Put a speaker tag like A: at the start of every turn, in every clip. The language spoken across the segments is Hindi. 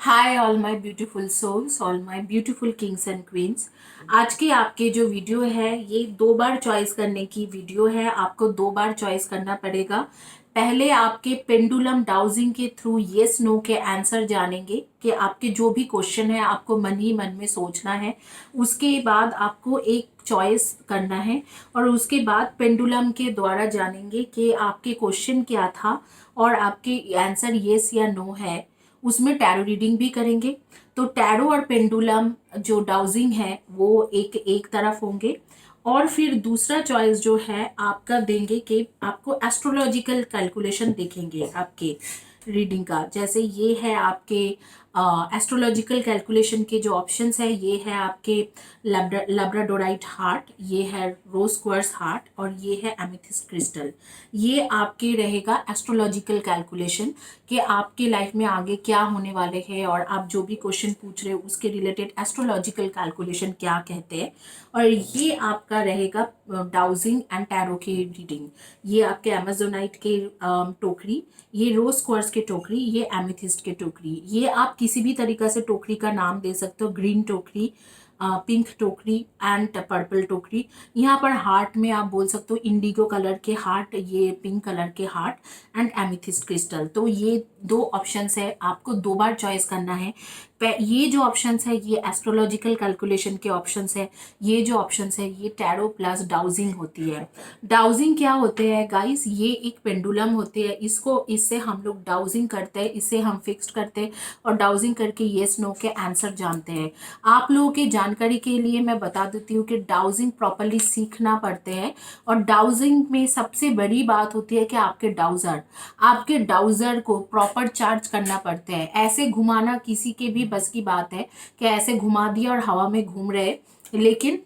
A: Hi all my beautiful souls, all my beautiful kings and queens. आज की आपके जो वीडियो है ये 2 बार चॉइस करने की वीडियो है। आपको 2 बार चॉइस करना पड़ेगा। पहले आपके पेंडुलम डाउजिंग के थ्रू येस नो के आंसर जानेंगे कि आपके जो भी क्वेश्चन है आपको मन ही मन में सोचना है। उसके बाद आपको एक चॉइस करना है और उसके बाद पेंडुलम के द्वारा जानेंगे कि आपके क्वेश्चन क्या था और आपके आंसर येस या नो है। उसमें टैरो रीडिंग भी करेंगे। तो टैरो और पेंडुलम जो डाउजिंग है वो एक एक तरफ होंगे और फिर दूसरा चॉइस जो है आपका देंगे कि आपको एस्ट्रोलॉजिकल कैलकुलेशन देखेंगे आपके रीडिंग का। जैसे ये है आपके एस्ट्रोलॉजिकल कैलकुलेशन के जो ऑप्शंस है, ये है आपके लैब्राडोराइट हार्ट, ये है रोज क्वार्ट्ज हार्ट और ये है एमेथिस्ट क्रिस्टल। ये आपके रहेगा एस्ट्रोलॉजिकल कैलकुलेशन कि आपके लाइफ में आगे क्या होने वाले हैं और आप जो भी क्वेश्चन पूछ रहे हो उसके रिलेटेड एस्ट्रोलॉजिकल कैलकुलेशन क्या कहते हैं। और ये आपका रहेगा डाउजिंग एंड टैरो की रीडिंग। ये आपके अमेजोनाइट के टोकरी, ये रोज क्वार्ट्ज के टोकरी, ये एमेथिस्ट के टोकरी। ये आप किसी भी तरीका से टोकरी का नाम दे सकते हो, ग्रीन टोकरी, पिंक टोकरी एंड पर्पल टोकरी। यहाँ पर हार्ट में आप बोल सकते हो इंडिगो कलर के हार्ट, ये पिंक कलर के हार्ट एंड एमिथिस्ट क्रिस्टल। तो ये 2 ऑप्शंस है, आपको 2 बार चॉइस करना है। ये जो ऑप्शंस है ये एस्ट्रोलॉजिकल कैलकुलेशन के ऑप्शंस है। ये जो ऑप्शंस है ये टैरो प्लस डाउजिंग होती है। डाउजिंग क्या होते हैं गाइस? ये एक पेंडुलम होते हैं, इससे हम लोग डाउजिंग करते हैं, इससे हम फिक्स्ड करते हैं और डाउजिंग करके येस नो के आंसर जानते हैं। आप लोगों की जानकारी के लिए मैं बता देती हूँ कि डाउजिंग प्रॉपरली सीखना पड़ते हैं और डाउजिंग में सबसे बड़ी बात होती है कि आपके डाउजर को प्रॉपर चार्ज करना पड़ता है। ऐसे घुमाना किसी के भी बस की बात है कि ऐसे घुमा दिया और हवा में घूम रहे, लेकिन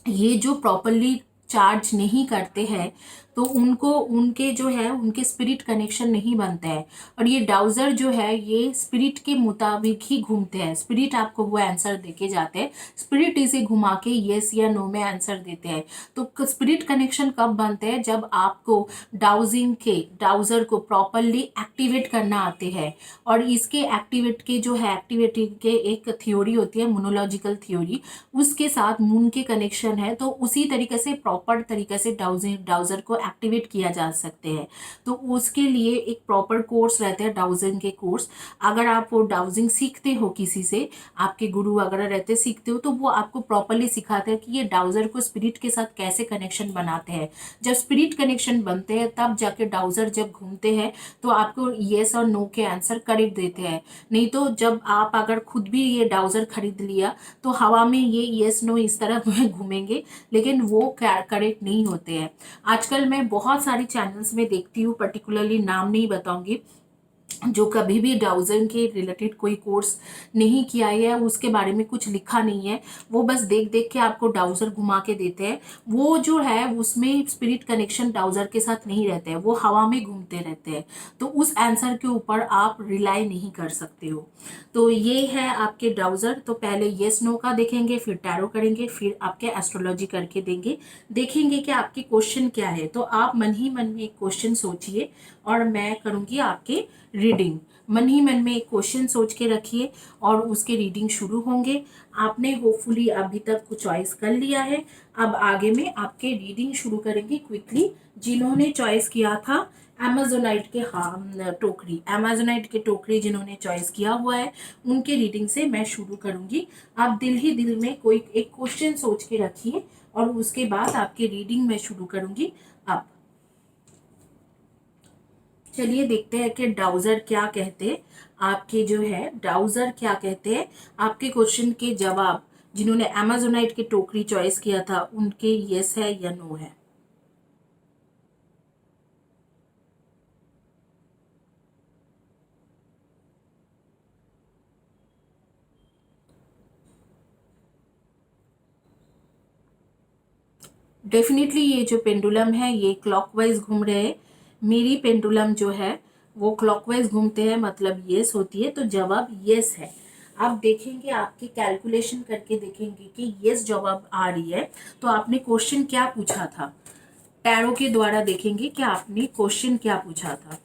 A: ये जो प्रॉपरली चार्ज नहीं करते हैं तो उनको उनके जो है उनके स्पिरिट कनेक्शन नहीं बनते हैं। और ये डाउजर जो है ये स्पिरिट के मुताबिक ही घूमते हैं। स्पिरिट आपको वो आंसर देके जाते हैं, स्पिरिट इसे घुमा के येस या नो में आंसर देते हैं। तो स्पिरिट कनेक्शन कब बनते हैं? जब आपको डाउजर को प्रॉपरली एक्टिवेट करना आते हैं। और इसके एक्टिवेट के जो है एक्टिविटी के एक थ्योरी होती है, मोनोलॉजिकल थ्योरी, उसके साथ मून के कनेक्शन है। तो उसी तरीके से प्रॉपर तरीके से डाउजर को एक्टिवेट किया जा सकते हैं। तो उसके लिए एक प्रॉपर कोर्स रहते हैं डाउजिंग के कोर्स। अगर आप वो डाउजिंग सीखते हो किसी से, आपके गुरु वगैरह रहते सीखते हो, तो वो आपको प्रॉपरली सिखाते हैं कि ये डाउजर को स्पिरिट के साथ कैसे कनेक्शन बनाते हैं। जब स्पिरिट कनेक्शन बनते हैं तब जाके डाउजर जब घूमते हैं तो आपको येस और नो के आंसर करेक्ट देते हैं। नहीं तो जब आप अगर खुद भी ये डाउजर खरीद लिया तो हवा में ये येस नो इस तरह घूमेंगे, लेकिन वो करेक्ट नहीं होते हैं। आजकल मैं बहुत सारे चैनल्स में देखती हूँ, पर्टिकुलरली नाम नहीं बताऊंगी, जो कभी भी डाउजिंग के रिलेटेड कोई कोर्स नहीं किया है या उसके बारे में कुछ लिखा नहीं है, वो बस देख देख के आपको डाउजर घुमा के देते हैं। वो जो है उसमें स्पिरिट कनेक्शन डाउजर के साथ नहीं रहते हैं, वो हवा में घूमते रहते हैं। तो उस आंसर के ऊपर आप रिलाई नहीं कर सकते हो। तो ये है आपके डाउजर। तो पहले येस नो का देखेंगे, फिर टैरो करेंगे, फिर आपके एस्ट्रोलॉजी करके देंगे, देखेंगे कि आपके क्वेश्चन क्या है। तो आप मन ही मन में एक क्वेश्चन सोचिए और मैं करूँगी आपके रीडिंग। मन ही मन में एक क्वेश्चन सोच के रखिए और उसके रीडिंग शुरू होंगे। आपने होपफुली अभी तक कुछ चॉइस कर लिया है। अब आगे में आपके रीडिंग शुरू करेंगे क्विकली। जिन्होंने चॉइस किया था अमेजोनाइट के टोकरी जिन्होंने चॉइस किया हुआ है, उनके रीडिंग से मैं शुरू करूंगी। आप दिल ही दिल में कोई एक क्वेश्चन सोच के रखिए और उसके बाद आपके रीडिंग मैं शुरू करूंगी। अब चलिए देखते हैं कि डाउजर क्या कहते हैं। आपके जो है डाउजर क्या कहते हैं, आपके क्वेश्चन के जवाब जिन्होंने अमेजोनाइट की टोकरी चॉइस किया था उनके यस है या नो है। डेफिनेटली ये जो पेंडुलम है ये क्लॉकवाइज घूम रहे हैं। मेरी पेंडुलम जो है वो क्लॉकवाइज घूमते हैं, मतलब यस होती है, तो जवाब यस है। आप देखेंगे आपके कैलकुलेशन करके देखेंगे कि यस जवाब आ रही है। तो आपने क्वेश्चन क्या पूछा था, टैरो के द्वारा देखेंगे कि आपने क्वेश्चन क्या पूछा था।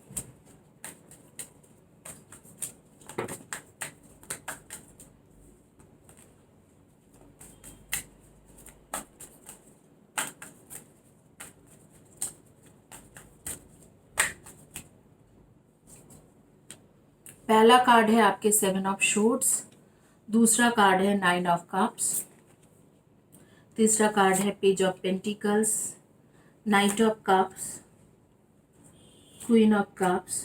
A: पहला कार्ड है आपके 7 ऑफ शॉर्ट्स, दूसरा कार्ड है 9 ऑफ कप्स, तीसरा कार्ड है page of pentacles, night of cups, queen of cups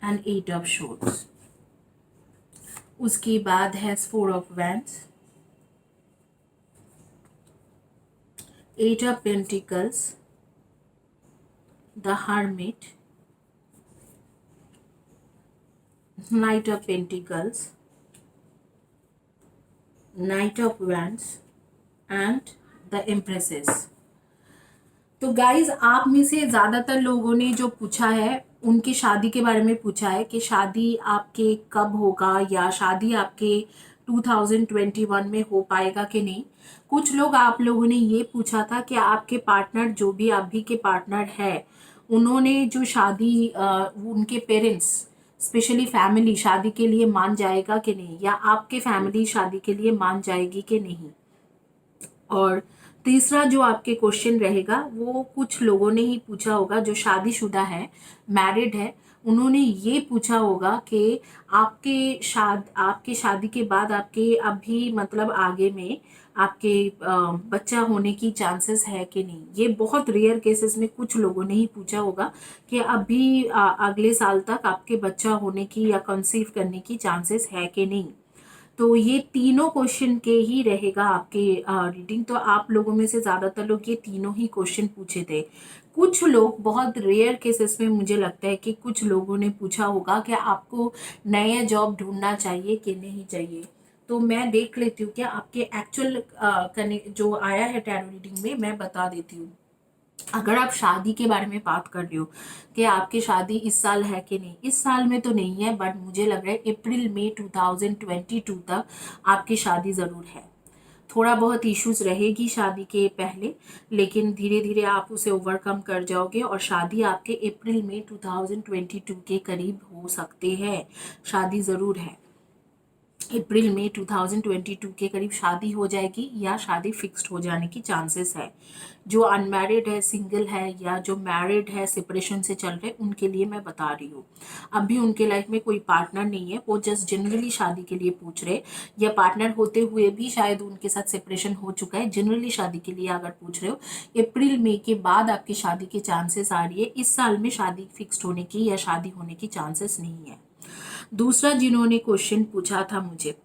A: and 8 of shorts. उसके बाद है 4 of wands, 8 of Pentacles, the Hermit, Knight of Pentacles, Knight of Wands and the Empresses। तो गाइज आप में से ज़्यादातर लोगों ने जो पूछा है उनकी शादी के बारे में पूछा है कि शादी आपके कब होगा या शादी आपके 2021 में हो पाएगा कि नहीं। कुछ लोग आप लोगों ने ये पूछा था कि आपके पार्टनर जो भी अभी के पार्टनर है उन्होंने जो शादी उनके पेरेंट्स स्पेशली फैमिली शादी के लिए मान जाएगा कि नहीं, या आपके फैमिली शादी के लिए मान जाएगी कि नहीं। और तीसरा जो आपके क्वेश्चन रहेगा वो कुछ लोगों ने ही पूछा होगा जो शादीशुदा है, मैरिड है, उन्होंने ये पूछा होगा कि आपके शादी के बाद आपके अभी मतलब आगे में आपके बच्चा होने की चांसेस है कि नहीं। ये बहुत रेयर केसेस में कुछ लोगों ने ही पूछा होगा कि अभी अगले साल तक आपके बच्चा होने की या कंसीव करने की चांसेस है कि नहीं। तो ये तीनों क्वेश्चन के ही रहेगा आपके रीडिंग। तो आप लोगों में से ज़्यादातर लोग ये तीनों ही क्वेश्चन पूछे थे। कुछ लोग बहुत रेयर केसेस में मुझे लगता है कि कुछ लोगों ने पूछा होगा कि आपको नया जॉब ढूंढना चाहिए कि नहीं चाहिए। तो मैं देख लेती हूँ कि आपके एक्चुअल जो आया है टैरो रीडिंग में, मैं बता देती हूँ। अगर आप शादी के बारे में बात कर रहे हो कि आपकी शादी इस साल है कि नहीं, इस साल में तो नहीं है, बट मुझे लग रहा है अप्रैल मई 2022 तक आपकी शादी ज़रूर है। थोड़ा बहुत इश्यूज रहेगी शादी के पहले, लेकिन धीरे धीरे आप उसे ओवरकम कर जाओगे और शादी आपके अप्रैल मई 2022 के करीब हो सकते हैं। शादी ज़रूर है, अप्रैल में 2022 के करीब शादी हो जाएगी या शादी फिक्स्ड हो जाने की चांसेस है। जो अनमैरिड है, सिंगल है, या जो मैरिड है, सेपरेशन से चल रहे, उनके लिए मैं बता रही हूँ। अभी उनके लाइफ में कोई पार्टनर नहीं है, वो जस्ट जनरली शादी के लिए पूछ रहे, या पार्टनर होते हुए भी शायद उनके साथ सेपरेशन हो चुका है। जनरली शादी के लिए अगर पूछ रहे हो, अप्रैल मई के बाद आपकी शादी के चांसेस आ रही है। इस साल में शादी फिक्स्ड होने की या शादी होने की चांसेस नहीं है। दूसरा जिन्होंने क्वेश्चन पूछा था मुझे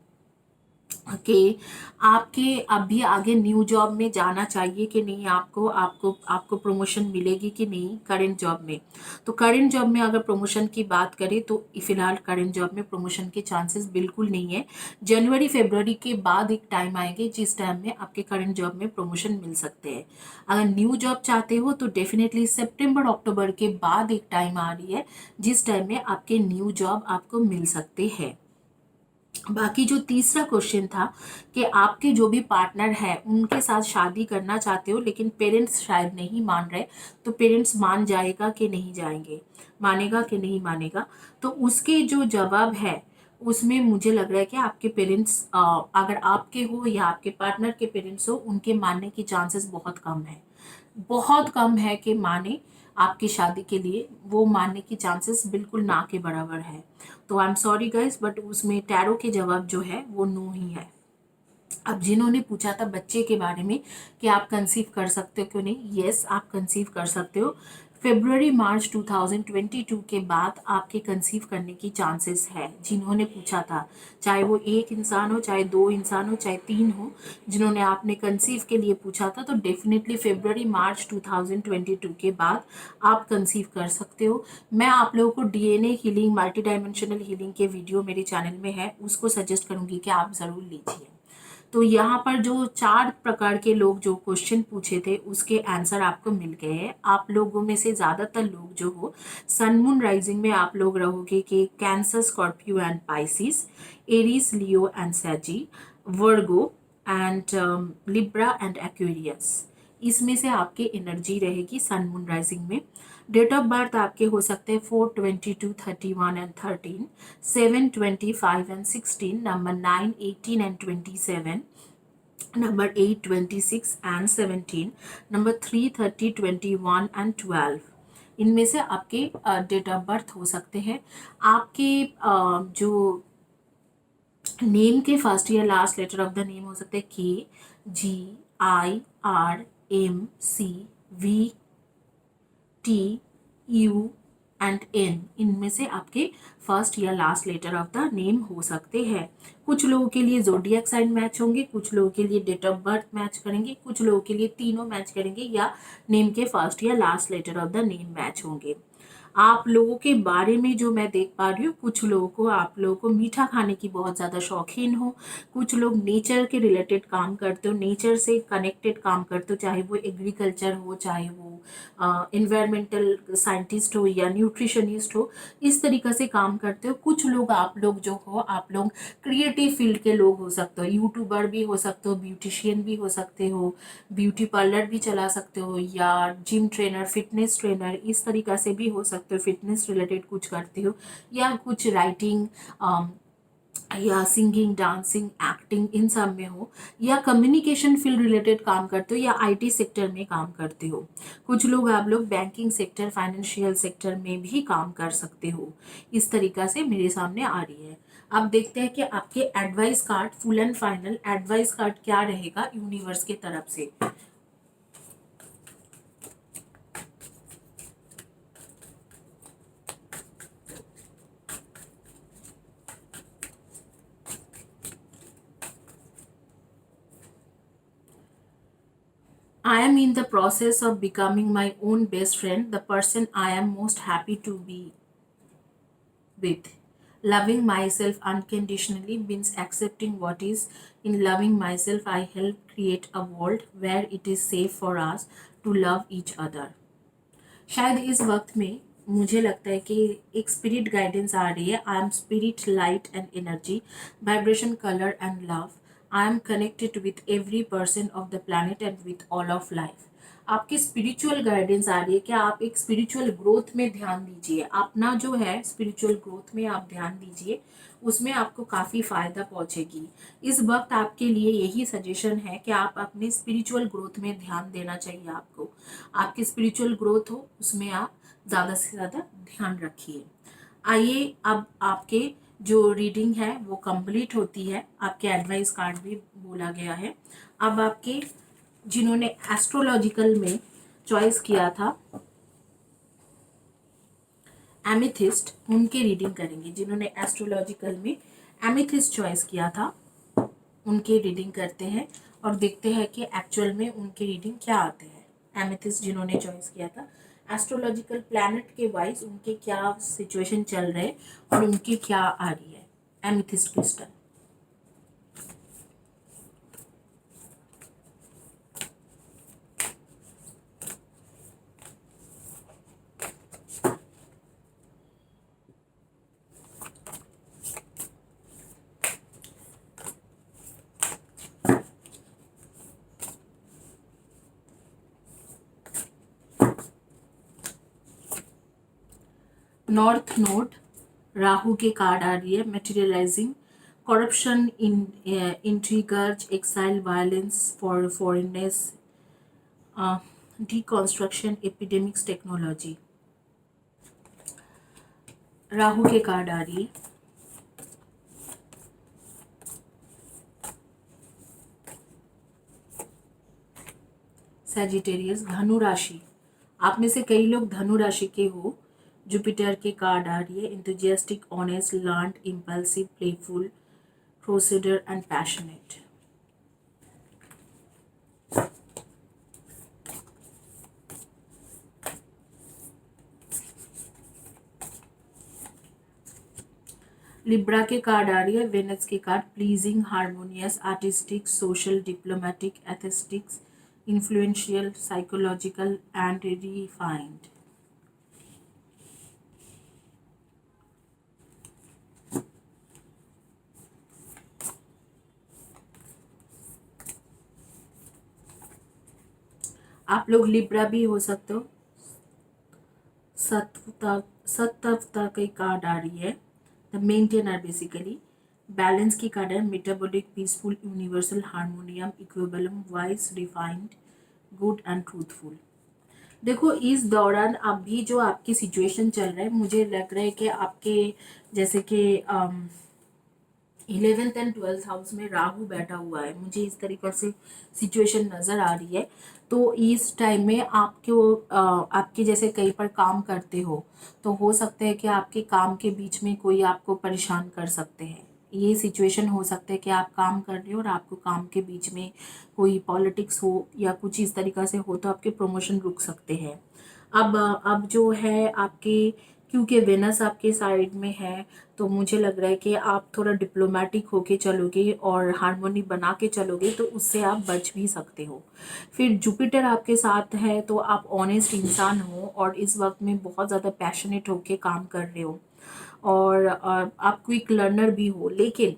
A: कि आपके अभी आगे न्यू जॉब में जाना चाहिए कि नहीं, आपको आपको आपको प्रमोशन मिलेगी कि नहीं करंट जॉब में। तो करंट जॉब में अगर प्रमोशन की बात करें तो फिलहाल करंट जॉब में प्रमोशन के चांसेस बिल्कुल नहीं है। जनवरी फरवरी के बाद एक टाइम आएंगे जिस टाइम में आपके करंट जॉब में प्रमोशन मिल सकते हैं। अगर न्यू जॉब चाहते हो तो डेफिनेटली सितंबर अक्टूबर के बाद एक टाइम आ रही है जिस टाइम में आपके न्यू जॉब आपको मिल सकते हैं। बाकी जो तीसरा क्वेश्चन था कि आपके जो भी पार्टनर है उनके साथ शादी करना चाहते हो लेकिन पेरेंट्स शायद नहीं मान रहे, तो पेरेंट्स मान जाएगा कि नहीं जाएंगे, मानेगा कि नहीं मानेगा। तो उसके जो जवाब है उसमें मुझे लग रहा है कि आपके पेरेंट्स अगर आपके हो या आपके पार्टनर के पेरेंट्स हो, उनके मानने की चांसेस बहुत कम है, बहुत कम है कि माने आपकी शादी के लिए। वो मानने की चांसेस बिल्कुल ना के बराबर है। तो I am sorry guys, but उसमें टैरो के जवाब जो है वो नो ही है। अब जिन्होंने पूछा था बच्चे के बारे में कि आप कंसीव कर सकते हो क्यों नहीं, यस आप कंसीव कर सकते हो। फेब्रुवरी मार्च 2022 के बाद आपके कंसीव करने की चांसेस है। जिन्होंने पूछा था, चाहे वो एक इंसान हो, चाहे दो इंसान हो, चाहे तीन हो, जिन्होंने आपने कंसीव के लिए पूछा था, तो डेफिनेटली फेब्रुवरी मार्च 2022 के बाद आप कंसीव कर सकते हो। मैं आप लोगों को DNA healing, multi dimensional healing के वीडियो मेरे चैनल में है, उसको सजेस्ट करूंगी कि आप ज़रूर लीजिए। तो यहाँ पर जो 4 प्रकार के लोग जो क्वेश्चन पूछे थे उसके आंसर आपको मिल गए हैं। आप लोगों में से ज़्यादातर लोग जो हो सन मून राइजिंग में आप लोग रहोगे कि Cancer, Scorpio and Pisces, Aries, Leo and Sagi, Virgo and Libra and Aquarius. इसमें से आपकी एनर्जी रहेगी सन मून राइजिंग में। डेट ऑफ बर्थ आपके हो सकते हैं 4, 22, 31 and 13, 7, 25 and 16, number 9, 18 and 27, number 8, 26 and 17, number 3, 30, 21 and 12। इनमें से आपके डेट ऑफ बर्थ हो सकते हैं। आपके जो नेम के फर्स्ट या last letter of the name हो सकते हैं KGIRMCVTU एंड N। इनमें से आपके फर्स्ट या last letter of the name हो सकते हैं। कुछ लोगों के लिए जोडियक साइन मैच होंगे, कुछ लोगों के लिए डेट ऑफ बर्थ मैच करेंगे, कुछ लोगों के लिए तीनों मैच करेंगे या नेम के फर्स्ट या last letter of the name match होंगे। आप लोगों के बारे में जो मैं देख पा रही हूँ, कुछ लोगों को, आप लोगों को मीठा खाने की बहुत ज़्यादा शौकीन हो, कुछ लोग नेचर के रिलेटेड काम करते हो, नेचर से कनेक्टेड काम करते हो, चाहे वो एग्रीकल्चर हो, चाहे वो इन्वायरमेंटल साइंटिस्ट हो या न्यूट्रिशनिस्ट हो, इस तरीक़े से काम करते हो। कुछ लोग, आप लोग जो हो, आप लोग क्रिएटिव फील्ड के लोग हो सकते हो, यूट्यूबर भी हो सकते हो, ब्यूटिशियन भी हो सकते हो, ब्यूटी पार्लर भी चला सकते हो, या जिम ट्रेनर, फिटनेस ट्रेनर, इस तरीक़ा से भी हो सकते हो, फिटनेस रिलेटेड कुछ करते हो, या कुछ राइटिंग या सिंगिंग, डांसिंग, एक्टिंग, इन सब में हो, या कम्युनिकेशन फील्ड रिलेटेड काम करते हो, या आईटी सेक्टर में काम करते हो। कुछ लोग, आप लोग बैंकिंग सेक्टर, फाइनेंशियल सेक्टर में भी काम कर सकते हो। इस तरीक़ा से मेरे सामने आ रही है। अब देखते हैं कि आपके advice card, full and final advice card क्या रहेगा यूनिवर्स की तरफ से। I am in the process of becoming my own best friend, the person I am most happy to be with. Loving myself unconditionally means accepting what is. In loving myself, I help create a world where it is safe for us to love each other. शायद इस वक्त में मुझे लगता है कि एक स्पिरिट गाइडेंस आ रही है। I am spirit, light and energy, vibration, colour and love. I am connected with every person of the planet and with all of life. आपकी स्पिरिचुअल गाइडेंस आ रही है कि आप एक स्पिरिचुअल ग्रोथ में ध्यान दीजिए। अपना जो है स्पिरिचुअल ग्रोथ में आप ध्यान दीजिए, उसमें आपको काफ़ी फ़ायदा पहुंचेगी। इस वक्त आपके लिए यही सजेशन है कि आप अपने स्पिरिचुअल ग्रोथ में ध्यान देना चाहिए। आपको आपकी स्पिरिचुअल ग्रोथ हो, उसमें आप ज़्यादा से ज़्यादा ध्यान रखिए। आइए, अब आपके जो रीडिंग है वो कंप्लीट होती है। आपके एडवाइस कार्ड भी बोला गया है। अब आपके जिन्होंने एस्ट्रोलॉजिकल में चॉइस किया था एमेथिस्ट, उनके रीडिंग करेंगे। जिन्होंने एस्ट्रोलॉजिकल में एमेथिस्ट चॉइस किया था, उनके रीडिंग करते हैं और देखते हैं कि एक्चुअल में उनके रीडिंग क्या आते हैं। एमेथिस्ट जिन्होंने चॉइस किया था, एस्ट्रोलॉजिकल प्लैनेट के वाइज उनके क्या सिचुएशन चल रहे और उनकी क्या आ रही है। Amethyst crystal. North node, Rahu के कार्ड आ रही है। Materialising, corruption, intrigues, exile, violence, foreignness, deconstruction, epidemics, technology. Rahu के कार्ड आ रही है। सैजिटेरियस, धनु राशि। आप में से कई लोग धनु राशि के हो। जुपिटर के कार्ड आ रही है। Enthusiastic, honest, learned, impulsive, playful, proceeder and passionate. Libra के कार्ड आ रही है। वेनस के card, pleasing, harmonious, artistic, social, diplomatic, aesthetics, influential, psychological and refined. आप लोग लिब्रा भी हो सकते हो। सत्वता की कार्ड आ रही है। द मेंटेनर, बेसिकली बैलेंस की कार्ड है। Metabolic, peaceful, universal, harmonium, equilibrium, wise, refined, good and truthful. देखो इस दौरान अभी जो आपकी सिचुएशन चल रहा है, मुझे लग रहा है कि आपके जैसे कि 11th एंड 12th हाउस में राहु बैठा हुआ है, मुझे इस तरीके से सिचुएशन नज़र आ रही है। तो इस टाइम में आपको आपके जैसे कहीं पर काम करते हो तो हो सकता है कि आपके काम के बीच में कोई आपको परेशान कर सकते हैं। ये सिचुएशन हो सकता है कि आप काम कर रहे हो और आपको काम के बीच में कोई पॉलिटिक्स हो या कुछ इस तरीक़ा से हो तो आपके प्रमोशन रुक सकते हैं। अब जो है आपके, क्योंकि वेनस आपके साइड में है, तो मुझे लग रहा है कि आप थोड़ा डिप्लोमेटिक होके चलोगे और हार्मोनी बना के चलोगे तो उससे आप बच भी सकते हो। फिर जुपिटर आपके साथ है तो आप ऑनेस्ट इंसान हो और इस वक्त में बहुत ज़्यादा पैशनेट होके काम कर रहे हो और आप क्विक लर्नर भी हो। लेकिन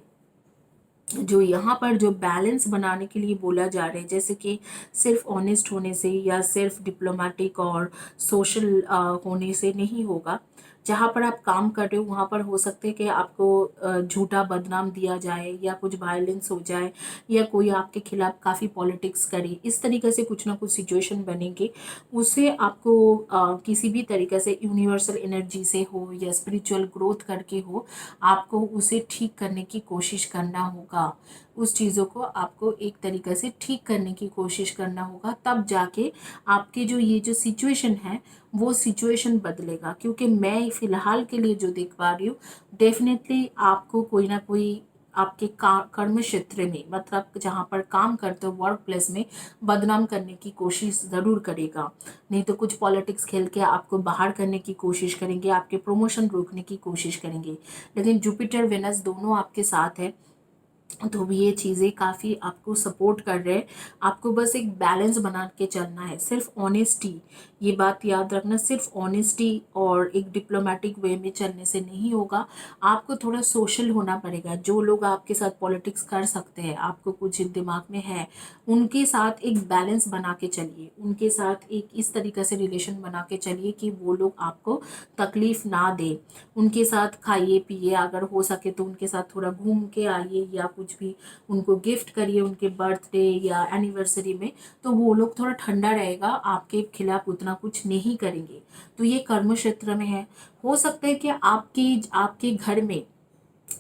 A: जो यहाँ पर जो बैलेंस बनाने के लिए बोला जा रहा है, जैसे कि सिर्फ ऑनेस्ट होने से या सिर्फ डिप्लोमेटिक और सोशल होने से नहीं होगा। जहाँ पर आप काम कर रहे हो वहाँ पर हो सकता है कि आपको झूठा बदनाम दिया जाए या कुछ वायलेंस हो जाए या कोई आपके खिलाफ काफ़ी पॉलिटिक्स करे, इस तरीके से कुछ ना कुछ सिचुएशन बनेंगे। उससे आपको किसी भी तरीके से यूनिवर्सल एनर्जी से हो या स्पिरिचुअल ग्रोथ करके हो, आपको उसे ठीक करने की कोशिश करना होगा। उस चीज़ों को आपको एक तरीके से ठीक करने की कोशिश करना होगा, तब जाके आपके जो ये जो सिचुएशन है वो सिचुएशन बदलेगा। क्योंकि मैं फ़िलहाल के लिए जो देख पा रही हूँ, डेफ़िनेटली आपको कोई ना कोई आपके कर्म क्षेत्र में, मतलब जहाँ पर काम करते हो वर्क प्लेस में, बदनाम करने की कोशिश ज़रूर करेगा। नहीं तो कुछ पॉलिटिक्स खेल के आपको बाहर करने की कोशिश करेंगे, आपके प्रमोशन रोकने की कोशिश करेंगे। लेकिन जुपिटर वेनस दोनों आपके साथ है तो भी ये चीज़ें काफ़ी आपको सपोर्ट कर रहे हैं। आपको बस एक बैलेंस बना के चलना है, सिर्फ ऑनेस्टी, ये बात याद रखना, सिर्फ ऑनेस्टी और एक डिप्लोमेटिक वे में चलने से नहीं होगा। आपको थोड़ा सोशल होना पड़ेगा। जो लोग आपके साथ पॉलिटिक्स कर सकते हैं, आपको कुछ दिमाग में है, उनके साथ एक बैलेंस बना के चलिए। उनके साथ एक इस तरीके से रिलेशन बना के चलिए कि वो लोग आपको तकलीफ़ ना दें। उनके साथ खाइए पिए, अगर हो सके तो उनके साथ थोड़ा घूम के आइए या कुछ भी उनको गिफ्ट करिए उनके बर्थडे या एनिवर्सरी में, तो वो लोग थोड़ा ठंडा रहेगा, आपके खिलाफ उतना कुछ नहीं करेंगे। तो ये कर्म क्षेत्र में है। हो सकता है कि आपकी आपके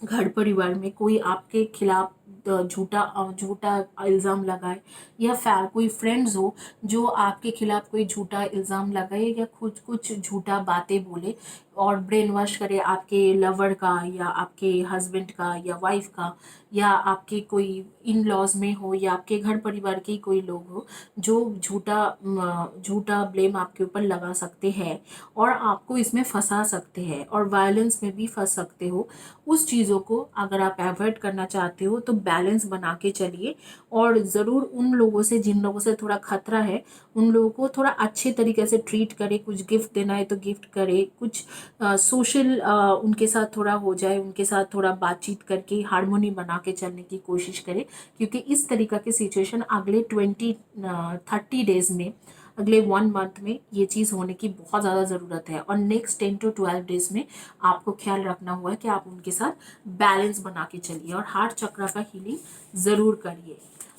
A: घर परिवार में कोई आपके खिलाफ झूठा इल्ज़ाम लगाए या फिर कोई फ्रेंड्स हो जो आपके खिलाफ कोई झूठा इल्ज़ाम लगाए या कुछ कुछ झूठा बातें बोले और ब्रेन वॉश करे आपके लवर का या आपके हस्बैंड का या वाइफ का, या आपके कोई इन लॉज में हो या आपके घर परिवार के ही कोई लोग हो जो झूठा ब्लेम आपके ऊपर लगा सकते हैं और आपको इसमें फंसा सकते हैं और वायलेंस में भी फंस सकते हो। उस चीज़ों को अगर आप अवॉइड करना चाहते हो तो बैलेंस बना के चलिए और ज़रूर उन लोगों से जिन लोगों से थोड़ा खतरा है उन लोगों को थोड़ा अच्छे तरीके से ट्रीट करें। कुछ गिफ्ट देना है तो गिफ्ट करें, कुछ सोशल उनके साथ थोड़ा हो जाए, उनके साथ थोड़ा बातचीत करके हार्मोनी बना के चलने की कोशिश करें। क्योंकि इस तरीक़ा की सिचुएशन अगले 30 डेज़ में, अगले 1 मंथ में ये चीज़ होने की बहुत ज़्यादा ज़रूरत है। और नेक्स्ट 10 to 12 डेज़ में आपको ख्याल रखना हुआ है कि आप उनके साथ बैलेंस बना के चलिए और हार्ट चक्र का हीलिंग ज़रूर करिए।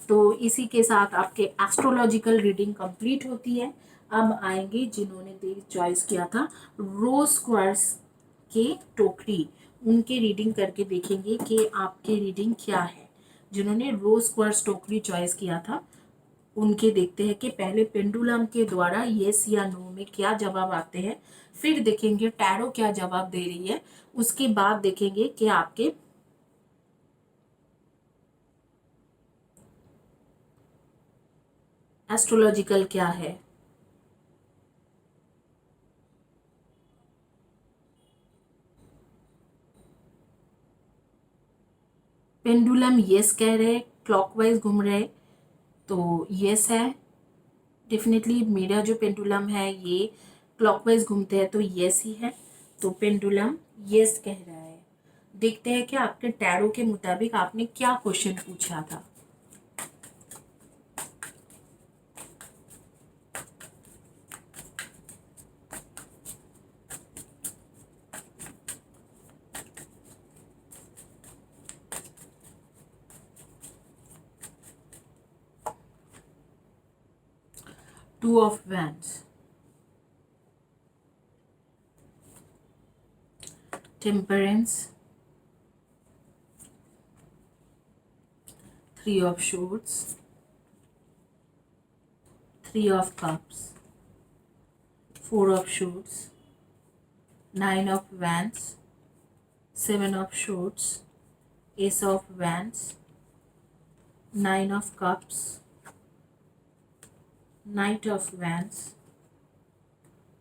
A: तो इसी के साथ आपके एस्ट्रोलॉजिकल रीडिंग कंप्लीट होती है। अब आएंगे जिन्होंने चॉइस किया था रोज क्वार्ट्स के टोकरी, उनके रीडिंग करके देखेंगे कि आपके रीडिंग क्या है। जिन्होंने रोज क्वार्ट्स टोकरी चॉइस किया था उनके देखते हैं कि पहले पेंडुलम के द्वारा येस या नो में क्या जवाब आते हैं, फिर देखेंगे टैरो क्या जवाब दे रही है, उसके बाद देखेंगे कि आपके एस्ट्रोलॉजिकल क्या है। पेंडुलम यस कह रहे, क्लॉकवाइज घूम रहे, तो यस है। डेफिनेटली मेरा जो पेंडुलम है ये क्लॉकवाइज घूमते हैं तो यस ही है। तो पेंडुलम यस कह रहा है। देखते हैं कि आपके टैरो के मुताबिक आपने क्या क्वेश्चन पूछा था। Two of wands, temperance, 3 of swords, 3 of cups, 4 of swords, 9 of wands, 7 of swords, ace of wands, 9 of cups, knight of wands,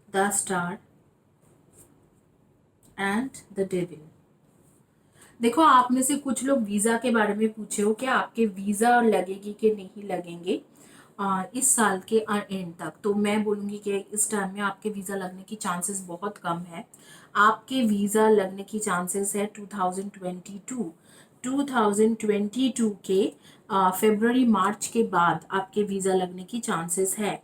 A: the star and the devil. देखो, आप में से कुछ लोग वीज़ा के बारे में पूछे हो कि आपके वीज़ा लगेगी कि नहीं लगेंगे इस साल के एंड तक। तो मैं बोलूँगी कि इस टाइम में आपके वीज़ा लगने की चांसेस बहुत कम है। आपके वीज़ा लगने की चांसेस है 2022 के फरवरी मार्च के बाद आपके वीज़ा लगने की चांसेस है।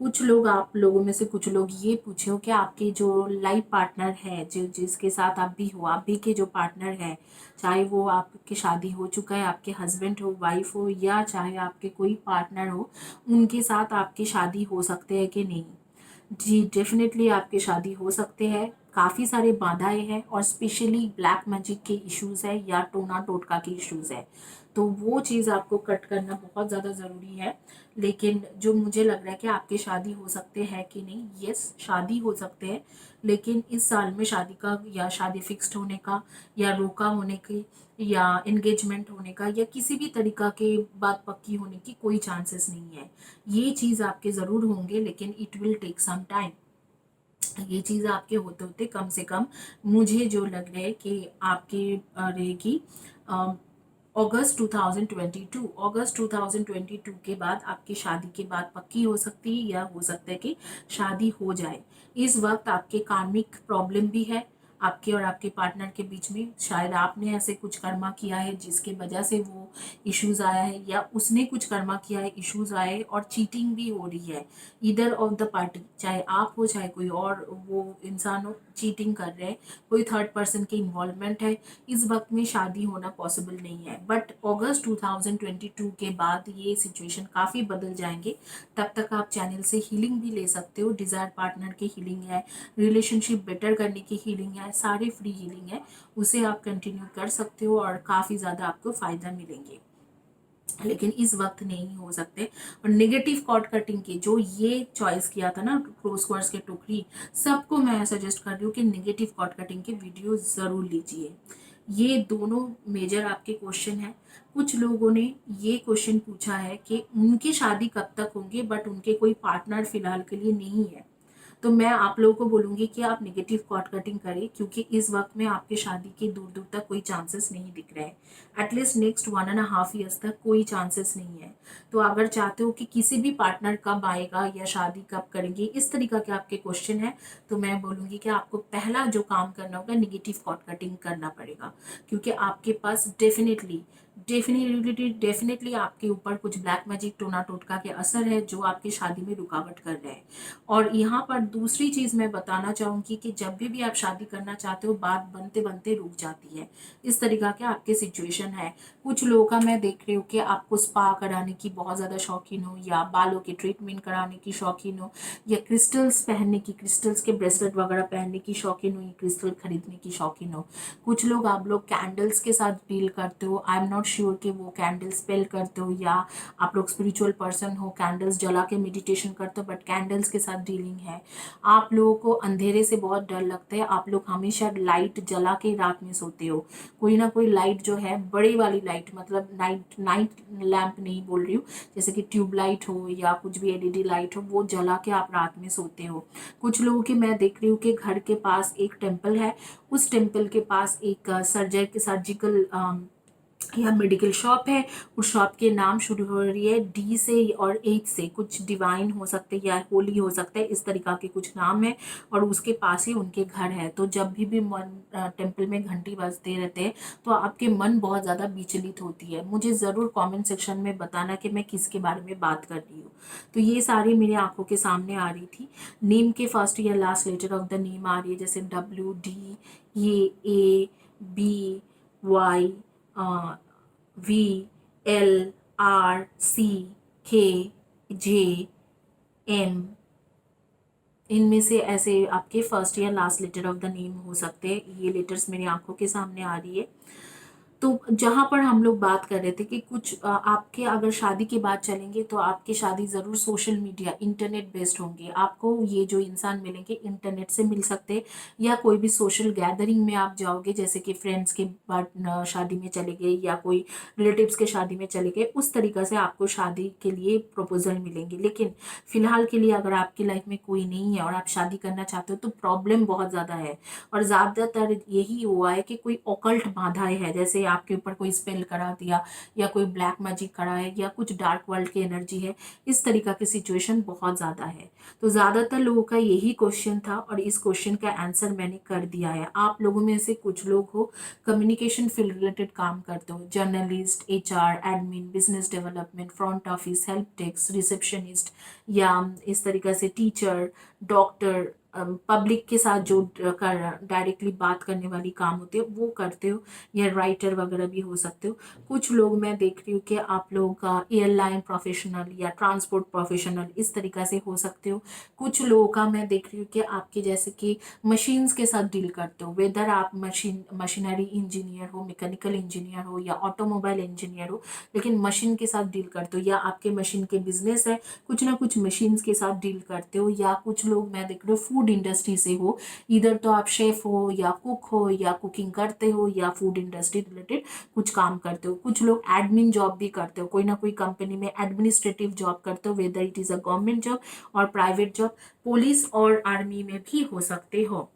A: कुछ लोग, आप लोगों में से कुछ लोग ये पूछे हो कि आपके जो लाइफ पार्टनर है, जो जिसके साथ आप भी हो, आप भी के जो पार्टनर है, चाहे वो आपकी शादी हो चुका है, आपके हस्बैंड हो, वाइफ हो, या चाहे आपके कोई पार्टनर हो, उनके साथ आपकी शादी हो सकते हैं कि नहीं। जी डेफिनेटली आपकी शादी हो सकते हैं। काफ़ी सारे बाधाएं हैं और स्पेशली ब्लैक मैजिक के इश्यूज़ है या टोना टोटका के इश्यूज़ है, तो वो चीज़ आपको कट करना बहुत ज़्यादा ज़रूरी है। लेकिन जो मुझे लग रहा है कि आपकी शादी हो सकते हैं कि नहीं, यस शादी हो सकते हैं, लेकिन इस साल में शादी का या शादी फिक्स्ड होने का या रोका होने की या एंगेजमेंट होने का या किसी भी तरीका के बात पक्की होने की कोई चांसेस नहीं है। ये चीज़ आपके ज़रूर होंगे, लेकिन it will take some time. ये चीज़ आपके होते होते कम से कम मुझे जो लग रहा है कि आपकी रहेगी अगस्त 2022 के बाद आपकी शादी की बात पक्की हो सकती है, या हो सकता है कि शादी हो जाए। इस वक्त आपके कार्मिक प्रॉब्लम भी है आपके और आपके पार्टनर के बीच में। शायद आपने ऐसे कुछ कर्मा किया है जिसके वजह से वो इश्यूज आया है, या उसने कुछ कर्मा किया है, इश्यूज आए, और चीटिंग भी हो रही है। इधर ऑफ द पार्टी, चाहे आप हो चाहे कोई और वो इंसान हो, चीटिंग कर रहे हैं, कोई थर्ड पर्सन की इन्वॉल्वमेंट है। इस वक्त में शादी होना पॉसिबल नहीं है, बट अगस्त 2022 के बाद ये सिचुएशन काफ़ी बदल जाएंगे। तब तक आप चैनल से हीलिंग भी ले सकते हो। डिज़ायर पार्टनर की हीलिंग है, रिलेशनशिप बेटर करने की हीलिंग है, सारे फ्री हीलिंग है, उसे आप कंटिन्यू कर सकते हो और काफ़ी ज़्यादा आपको फ़ायदा मिलेंगे। लेकिन इस वक्त नहीं हो सकते। और नेगेटिव कॉर्ड कटिंग की जो ये चॉइस किया था ना, क्लोज क्वार्ट्स के टोकरी, सबको मैं सजेस्ट कर रही हूँ कि नेगेटिव कॉर्ड कटिंग के वीडियो ज़रूर लीजिए। ये दोनों मेजर आपके क्वेश्चन हैं। कुछ लोगों ने ये क्वेश्चन पूछा है कि उनकी शादी कब तक होंगे, बट उनके कोई पार्टनर फिलहाल के लिए नहीं है। तो मैं आप लोगों को बोलूँगी कि आप नेगेटिव कॉर्ड कटिंग करें, क्योंकि इस वक्त में आपकी शादी के दूर दूर तक कोई चांसेस नहीं दिख रहे हैं। एटलीस्ट नेक्स्ट 1.5 ईयर्स तक कोई चांसेस नहीं है। तो अगर चाहते हो कि किसी भी पार्टनर कब आएगा या शादी कब करेंगे, इस तरीका के आपके क्वेश्चन है, तो मैं बोलूँगी कि आपको पहला जो काम करना होगा, नेगेटिव कॉर्ड कटिंग करना पड़ेगा। क्योंकि आपके पास डेफिनेटली आपके ऊपर कुछ ब्लैक मैजिक टोना टोटका के असर है जो आपकी शादी में रुकावट कर रहे हैं। और यहाँ पर दूसरी चीज़ मैं बताना चाहूँगी कि जब भी आप शादी करना चाहते हो, बात बनते बनते रुक जाती है। इस तरीका के आपके सिचुएशन है। कुछ लोगों का मैं देख रही हूँ कि आपको स्पा कराने की बहुत ज़्यादा शौकीन हो, या बालों के ट्रीटमेंट कराने की शौकीन हो, या क्रिस्टल्स पहनने की, क्रिस्टल्स के ब्रेसलेट वगैरह पहनने की शौकीन हो, या क्रिस्टल खरीदने की शौकीन हो। कुछ लोग, आप लोग कैंडल्स के साथ डील करते हो। आई एम नॉट श्योर कि वो कैंडल स्पेल करते हो या आप लोग स्पिरिचुअल पर्सन हो, कैंडल्स जला के मेडिटेशन करते हो, बट कैंडल्स के साथ डीलिंग है। आप लोगों को अंधेरे से बहुत डर लगता है। आप लोग हमेशा लाइट जला के रात में सोते हो। कोई ना कोई लाइट जो है, बड़ी वाली लाइट, मतलब नाइट नाइट लैंप नहीं बोल रही हूँ, जैसे कि ट्यूब लाइट हो या कुछ भी एलईडी लाइट हो, वो जला के आप रात में सोते हो। कुछ लोगों की मैं देख रही हूँ कि घर के पास एक टेम्पल है, उस टेम्पल के पास एक सर्जिकल या मेडिकल शॉप है। उस शॉप के नाम शुरू हो रही है डी से और एच से, कुछ डिवाइन हो सकते हैं या होली हो सकता है, इस तरीका के कुछ नाम है, और उसके पास ही उनके घर है। तो जब भी मन टेम्पल में घंटी बजते रहते हैं, तो आपके मन बहुत ज़्यादा विचलित होती है। मुझे ज़रूर कमेंट सेक्शन में बताना कि मैं किसके बारे में बात कर रही हूँ। तो ये सारी मेरी आंखों के सामने आ रही थी। नेम के फर्स्ट या last letter of the name आ रही है, जैसे WD, ये ABY, VLRCKJM, इनमें से ऐसे आपके फर्स्ट या last letter of the name हो सकते हैं। ये लेटर्स मेरी आंखों के सामने आ रही है। तो जहाँ पर हम लोग बात कर रहे थे कि कुछ आपके अगर शादी की बात चलेंगे तो आपकी शादी ज़रूर सोशल मीडिया इंटरनेट बेस्ड होंगे। आपको ये जो इंसान मिलेंगे इंटरनेट से मिल सकते हैं, या कोई भी सोशल गैदरिंग में आप जाओगे, जैसे कि फ्रेंड्स के बाद शादी में चले गए या कोई रिलेटिव्स के शादी में चले गए, उस तरीक़ा से आपको शादी के लिए प्रपोजल मिलेंगे। लेकिन फ़िलहाल के लिए अगर आपकी लाइफ में कोई नहीं है और आप शादी करना चाहते हो तो प्रॉब्लम बहुत ज़्यादा है। और ज़्यादातर यही हुआ है कि कोई ऑकल्ट बाधाएं है, जैसे आपके ऊपर कोई स्पेल करा दिया या कोई ब्लैक मैजिक करा है या कुछ डार्क वर्ल्ड की एनर्जी है। इस तरीका की सिचुएशन बहुत ज़्यादा है। तो ज़्यादातर लोगों का यही क्वेश्चन था और इस क्वेश्चन का आंसर मैंने कर दिया है। आप लोगों में से कुछ लोग हो कम्युनिकेशन फील्ड रिलेटेड काम करते हो, journalist, HR, admin, business development, front office, help desk, receptionist, या इस तरीका से टीचर, डॉक्टर, पब्लिक के साथ जो डायरेक्टली बात करने वाली काम होती है वो करते हो, या राइटर वगैरह भी हो सकते हो। कुछ लोग मैं देख रही हूँ कि आप लोगों का एयरलाइन प्रोफेशनल या ट्रांसपोर्ट प्रोफेशनल इस तरीका से हो सकते हो। कुछ लोगों का मैं देख रही हूँ कि आपके जैसे कि मशीन्स के साथ डील करते हो, वेदर आप मशीनरी इंजीनियर हो, मैकेनिकल इंजीनियर हो या ऑटोमोबाइल इंजीनियर हो, लेकिन मशीन के साथ डील करते हो, या आपके मशीन के बिजनेस है, कुछ ना कुछ मशीन्स के साथ डील करते हो। या कुछ लोग मैं देख रही हूँ फूड इंडस्ट्री से हो, इधर तो आप शेफ हो या कुक हो या कुकिंग करते हो या फूड इंडस्ट्री रिलेटेड कुछ काम करते हो। कुछ लोग एडमिन जॉब भी करते हो, कोई ना कोई कंपनी में एडमिनिस्ट्रेटिव जॉब करते हो, whether it is a government job और प्राइवेट जॉब, पुलिस और आर्मी में भी हो सकते हो।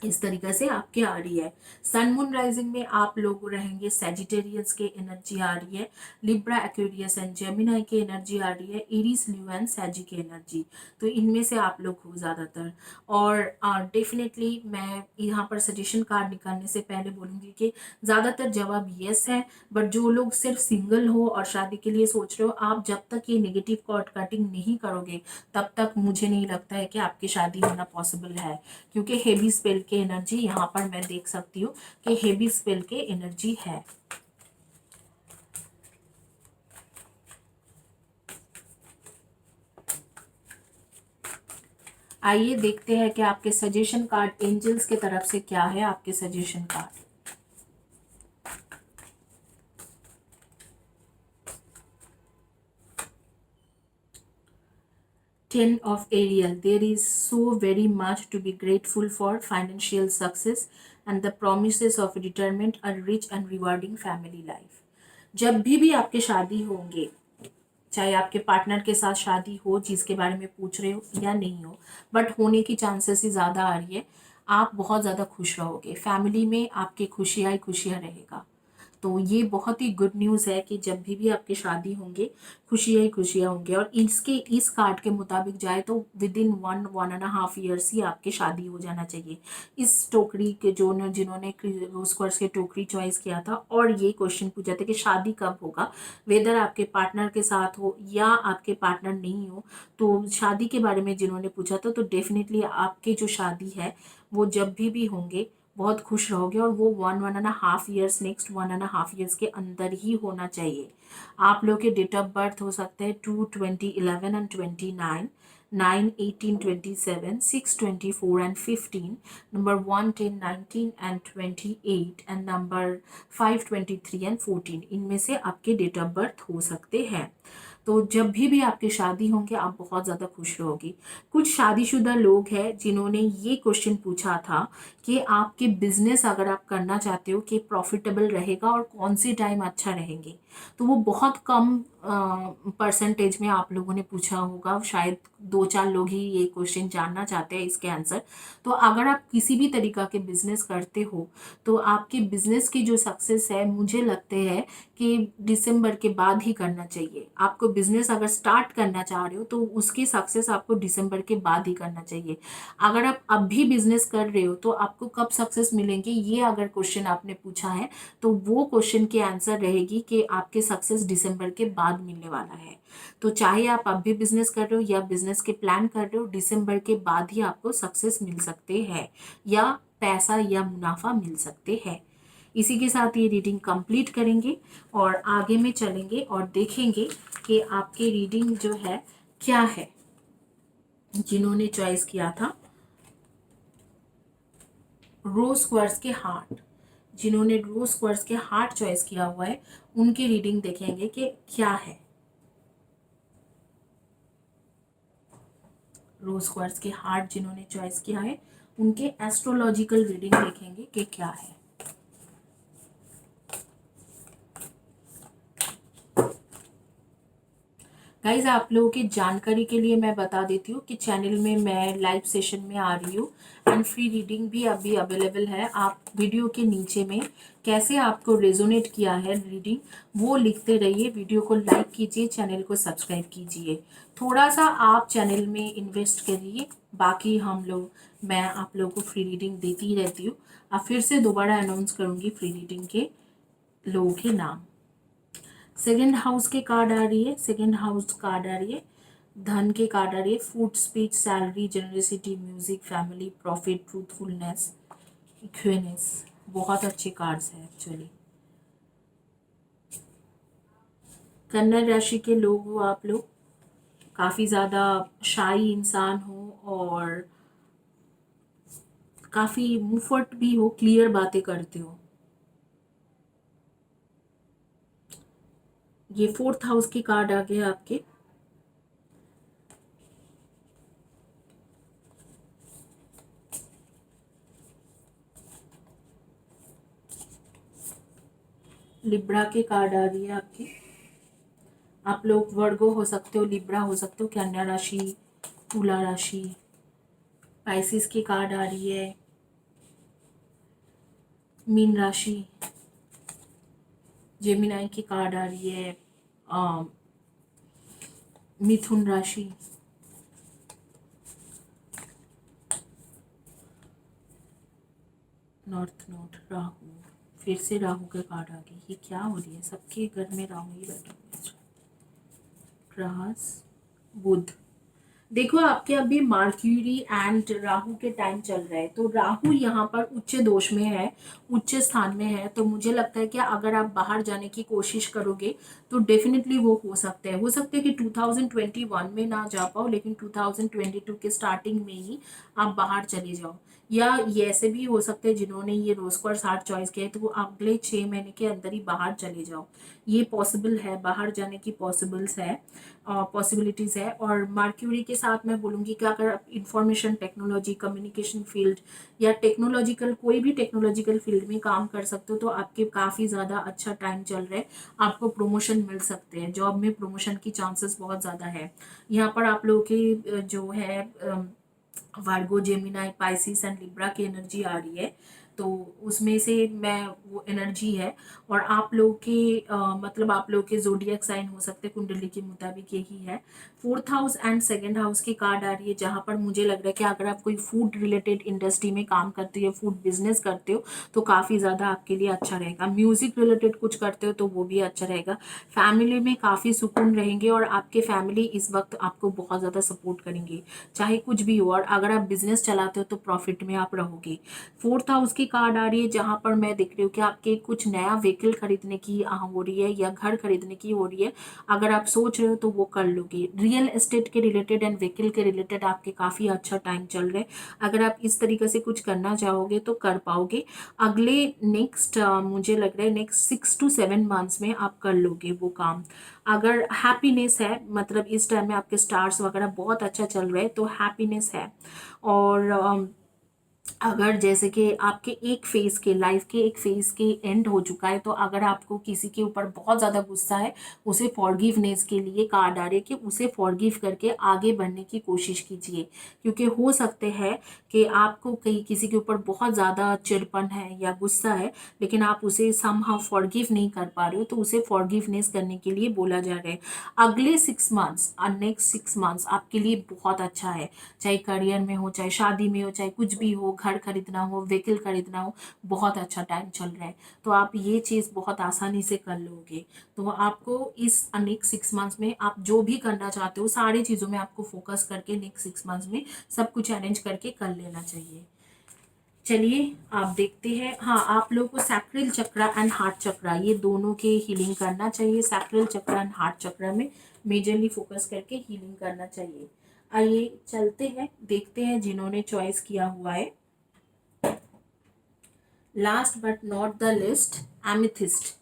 A: इस तरीके से आपके आ रही है। सन मून राइजिंग में आप लोग रहेंगे सेजिटेरियस के एनर्जी आ रही है, लिब्रा, एक्वेरियस एंड जेमिनाई की एनर्जी आ रही है, एरीज, ल्यू एंड सैजी की एनर्जी। तो इनमें से आप लोग हो ज़्यादातर। और डेफिनेटली मैं यहाँ पर सजेशन कार्ड निकालने से पहले बोलूँगी कि ज़्यादातर जवाब येस है। बट जो लोग सिर्फ सिंगल हो और शादी के लिए सोच रहे हो, आप जब तक ये नेगेटिव कॉर्ड कटिंग नहीं करोगे तब तक मुझे नहीं लगता है कि आपकी शादी होना पॉसिबल है। क्योंकि हेवी स्पेल के एनर्जी यहाँ पर मैं देख सकती हूँ कि हेवी स्पेल के एनर्जी है। आइए देखते हैं कि आपके सजेशन कार्ड एंजल्स के तरफ से क्या है। आपके suggestion card 10 of Ariel. There is so very much to be grateful for: financial success and the promises of retirement, a rich and rewarding family life. जब भी आपके शादी होंगे, चाहे आपके पार्टनर के साथ शादी हो जिसके बारे में पूछ रहे हो या नहीं हो, बट होने की चांसेस ही ज़्यादा आ रही है, आप बहुत ज़्यादा खुश रहोगे। फैमिली में आपकी खुशियाँ ही खुशियाँ रहेगा। तो ये बहुत ही गुड न्यूज़ है कि जब भी आपकी शादी होंगे खुशियाँ ही खुशियाँ होंगे। और इसके इस कार्ड के मुताबिक जाए तो विद इन 1.5 years ही आपकी शादी हो जाना चाहिए। इस टोकरी के जिन्होंने रोज क्वार्ट्ज के टोकरी चॉइस किया था और ये क्वेश्चन पूछा था कि शादी कब होगा, वेदर आपके पार्टनर के साथ हो या आपके पार्टनर नहीं हो, तो शादी के बारे में जिन्होंने पूछा था, तो डेफिनेटली आपकी जो शादी है वो जब भी होंगे बहुत खुश रहोगे। और वो 1.5 years, नेक्स्ट 1.5 years के अंदर ही होना चाहिए। आप लोग के डेट ऑफ बर्थ हो सकते हैं 2/20/11 and 29, 9/18/27, 6/24 and 15, number 1/10/19 and 28 and number 5/23 and 14। इनमें से आपके डेट ऑफ बर्थ हो सकते हैं। तो जब भी आपकी शादी होंगे आप बहुत ज़्यादा खुश रहोगी। कुछ शादीशुदा लोग हैं जिन्होंने ये क्वेश्चन पूछा था कि आपके बिजनेस अगर आप करना चाहते हो कि प्रॉफिटेबल रहेगा और कौन सी टाइम अच्छा रहेंगे, तो वो बहुत कम परसेंटेज में आप लोगों ने पूछा होगा। शायद 2-4 लोग ही ये क्वेश्चन जानना चाहते हैं इसके आंसर। तो अगर आप किसी भी तरीका के बिजनेस करते हो तो आपके बिजनेस की जो सक्सेस है, मुझे लगते हैं कि दिसंबर के बाद ही करना चाहिए। आपको बिजनेस अगर स्टार्ट करना चाह रहे हो तो उसकी सक्सेस आपको दिसंबर के बाद ही करना चाहिए। अगर आप अब भी बिजनेस कर रहे हो तो आपको कब सक्सेस मिलेंगे, ये अगर क्वेश्चन आपने पूछा है तो वो क्वेश्चन की आंसर रहेगी कि आपके सक्सेस दिसंबर के बाद मिलने वाला है। तो चाहे आप अब भी बिजनेस कर रहे हो या बिजनेस के प्लान कर रहे हो, दिसंबर के बाद ही आपको सक्सेस मिल सकते हैं या पैसा या मुनाफा मिल सकते हैं। इसी के साथ ये रीडिंग कंप्लीट करेंगे और आगे में चलेंगे और देखेंगे कि आपकी रीडिंग जो है क्या है। जिन्होंने चॉइस किया था रोज क्वार्ट्ज के हार्ट, जिन्होंने रोज क्वार्ट्ज के हार्ट चॉइस किया हुआ है, उनकी रीडिंग देखेंगे कि क्या है। रोज क्वार्ट्ज के हार्ट जिन्होंने चॉइस किया है, उनके एस्ट्रोलॉजिकल रीडिंग देखेंगे कि क्या है। गाइज, आप लोगों की जानकारी के लिए मैं बता देती हूँ कि चैनल में मैं लाइव सेशन में आ रही हूँ एंड फ्री रीडिंग भी अभी अवेलेबल है। आप वीडियो के नीचे में कैसे आपको रेजोनेट किया है रीडिंग, वो लिखते रहिए। वीडियो को लाइक कीजिए, चैनल को सब्सक्राइब कीजिए। थोड़ा सा आप चैनल में इन्वेस्ट करिए, बाकी मैं आप लोगों को फ्री रीडिंग देती ही रहती हूँ। अब फिर से दोबारा अनाउंस करूँगी फ्री रीडिंग के लोगों के नाम। सेकेंड हाउस के कार्ड आ रही है, सेकेंड हाउस कार्ड आ रही है, धन के कार्ड आ रही है, food, speech, salary, generosity, music, family, profit, truthfulness, equanimity. बहुत अच्छे कार्ड्स हैं एक्चुअली। कन्या राशि के लोग हो आप लोग, काफ़ी ज़्यादा शाई इंसान हो और काफ़ी मुफट भी हो, क्लियर बातें करते हो। ये फोर्थ हाउस की कार्ड आ गया आपके। लिब्रा के कार्ड आ रही है आपकी। आप लोग वर्गो हो सकते हो, लिब्रा हो सकते हो, कन्या राशि, तुला राशि। पाइसिस की कार्ड आ रही है, मीन राशि। जेमिनाई की कार्ड आ रही है, मिथुन राशि। North node, Rahu. फिर से राहु के कार्ड आ गई। ये क्या हो रही है, सबके घर में राहु ही बैठे हुए हैं। ग्रहस, बुध। देखो, आपके अभी मार्क्यूरी एंड राहु के टाइम चल रहा है, तो राहु यहाँ पर उच्च दोष में है, उच्च स्थान में है। तो मुझे लगता है कि अगर आप बाहर जाने की कोशिश करोगे तो डेफिनेटली वो हो सकता है कि 2021 में ना जा पाओ, लेकिन 2022 के स्टार्टिंग में ही आप बाहर चले जाओ। या ये ऐसे भी हो सकते हैं जिन्होंने ये रोज क्वार्ट्ज हार्ट चॉइस किया है, तो वो अगले 6 महीने के अंदर ही बाहर चले जाओ। ये पॉसिबल है, बाहर जाने की पॉसिबिलिटीज है। और मार्क्यूरी के साथ मैं बोलूँगी कि अगर आप इंफॉर्मेशन टेक्नोलॉजी, कम्युनिकेशन फील्ड या कोई भी टेक्नोलॉजिकल फील्ड में काम कर सकते हो, तो आपके काफ़ी ज़्यादा अच्छा टाइम चल रहा है। आपको प्रमोशन मिल सकते हैं, जॉब में प्रमोशन की चांसेस बहुत ज़्यादा है। यहाँ पर आप लोगों की जो है वार्गो, जेमिनाई, पाइसिस एंड लिब्रा की एनर्जी आ रही है। तो उसमें से मैं वो एनर्जी है। और आप लोग के मतलब आप लोग के जोडियक साइन हो सकते हैं, कुंडली के मुताबिक यही है। Fourth house and second house की कार्ड आ रही है, जहाँ पर मुझे लग रहा है कि अगर आप कोई फूड रिलेटेड इंडस्ट्री में काम करते हो, फूड बिजनेस करते हो, तो काफ़ी ज़्यादा आपके लिए अच्छा रहेगा। म्यूजिक रिलेटेड कुछ करते हो तो वो भी अच्छा रहेगा। फैमिली में काफ़ी सुकून रहेंगे और आपके फैमिली इस वक्त आपको बहुत ज़्यादा सपोर्ट करेंगे, चाहे कुछ भी हो। और अगर आप बिजनेस चलाते हो तो प्रॉफिट में आप रहोगे। फोर्थ हाउस की कार्ड आ रही है, जहां पर मैं देख रही हूँ कि आपके कुछ नया व्हीकल खरीदने की हो रही है या घर खरीदने की हो रही है। अगर आप सोच रहे हो तो वो कर लोगे। रियल एस्टेट के रिलेटेड एंड व्हीकल के रिलेटेड आपके काफ़ी अच्छा टाइम चल रहा है। अगर आप इस तरीके से कुछ करना चाहोगे तो कर पाओगे। अगले नेक्स्ट मुझे लग रहा है नेक्स्ट 6 to 7 मंथ्स में आप कर लोगे वो काम। अगर हैप्पीनेस है, मतलब इस टाइम में आपके स्टार्स वगैरह बहुत अच्छा चल रहा है, तो हैप्पीनेस है। और अगर जैसे कि आपके एक फेज के लाइफ के एक फेज के एंड हो चुका है, तो अगर आपको किसी के ऊपर बहुत ज़्यादा गुस्सा है, उसे फॉरगिवनेस के लिए कार्ड आ रहे हैं कि उसे फॉरगिव करके आगे बढ़ने की कोशिश कीजिए। क्योंकि हो सकते हैं कि आपको कहीं किसी के ऊपर बहुत ज़्यादा चिड़पन है या गुस्सा है, लेकिन आप उसे समहाउ फॉरगिव नहीं कर पा रहे हो, तो उसे फॉरगिवनेस करने के लिए बोला जा रहा है। अगले 6 मंथ्स, नेक्स्ट 6 मंथ्स आपके लिए बहुत अच्छा है। चाहे करियर में हो, चाहे शादी में हो, चाहे कुछ भी हो, घर खरीदना हो, व्हीकल खरीदना हो, बहुत अच्छा टाइम चल रहा है। तो आप ये चीज़ बहुत आसानी से कर लोगे। तो आपको इस नेक्स्ट 6 मंथ्स में आप जो भी करना चाहते हो, सारी चीज़ों में आपको फोकस करके नेक्स्ट 6 मंथ्स में सब कुछ अरेंज करके कर लेना चाहिए। चलिए आप देखते हैं। हाँ, आप लोगों को सैक्रल चक्रा एंड हार्ट चक्रा, ये दोनों के हीलिंग करना चाहिए। सैक्रल चक्रा एंड हार्ट चक्रा में मेजरली फोकस करके हीलिंग करना चाहिए। आइए चलते हैं, देखते हैं जिन्होंने चॉइस किया हुआ है। Last but not the list, amethyst.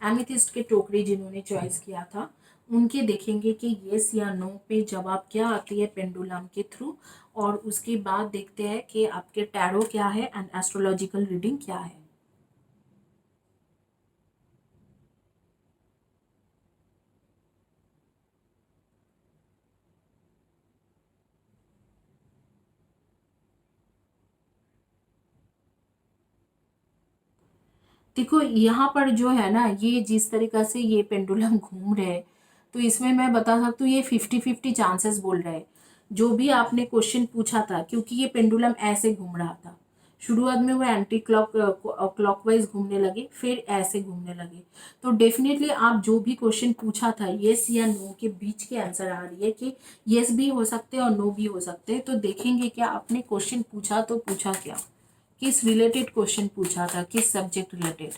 A: Amethyst के टोकरी जिन्होंने चॉइस किया था, उनके देखेंगे कि येस या नो पे जवाब क्या आती है पेंडुलम के थ्रू, और उसके बाद देखते हैं कि आपके टैरो क्या है एंड एस्ट्रोलॉजिकल रीडिंग क्या है। देखो यहाँ पर जो है ना, ये जिस तरीका से ये पेंडुलम घूम रहे हैं, तो इसमें मैं बता सकती हूँ ये 50-50 चांसेस बोल रहे हैं। जो भी आपने क्वेश्चन पूछा था, क्योंकि ये पेंडुलम ऐसे घूम रहा था, शुरुआत में वो एंटी क्लॉकवाइज घूमने लगे, फिर ऐसे घूमने लगे। तो डेफिनेटली आप जो भी क्वेश्चन पूछा था येस या नो के बीच के आंसर आ रही है कि येस भी हो सकते हैं और नो भी हो सकते हैं। तो देखेंगे क्या आपने क्वेश्चन पूछा तो पूछा क्या, किस रिलेटेड क्वेश्चन पूछा था, किस subject related.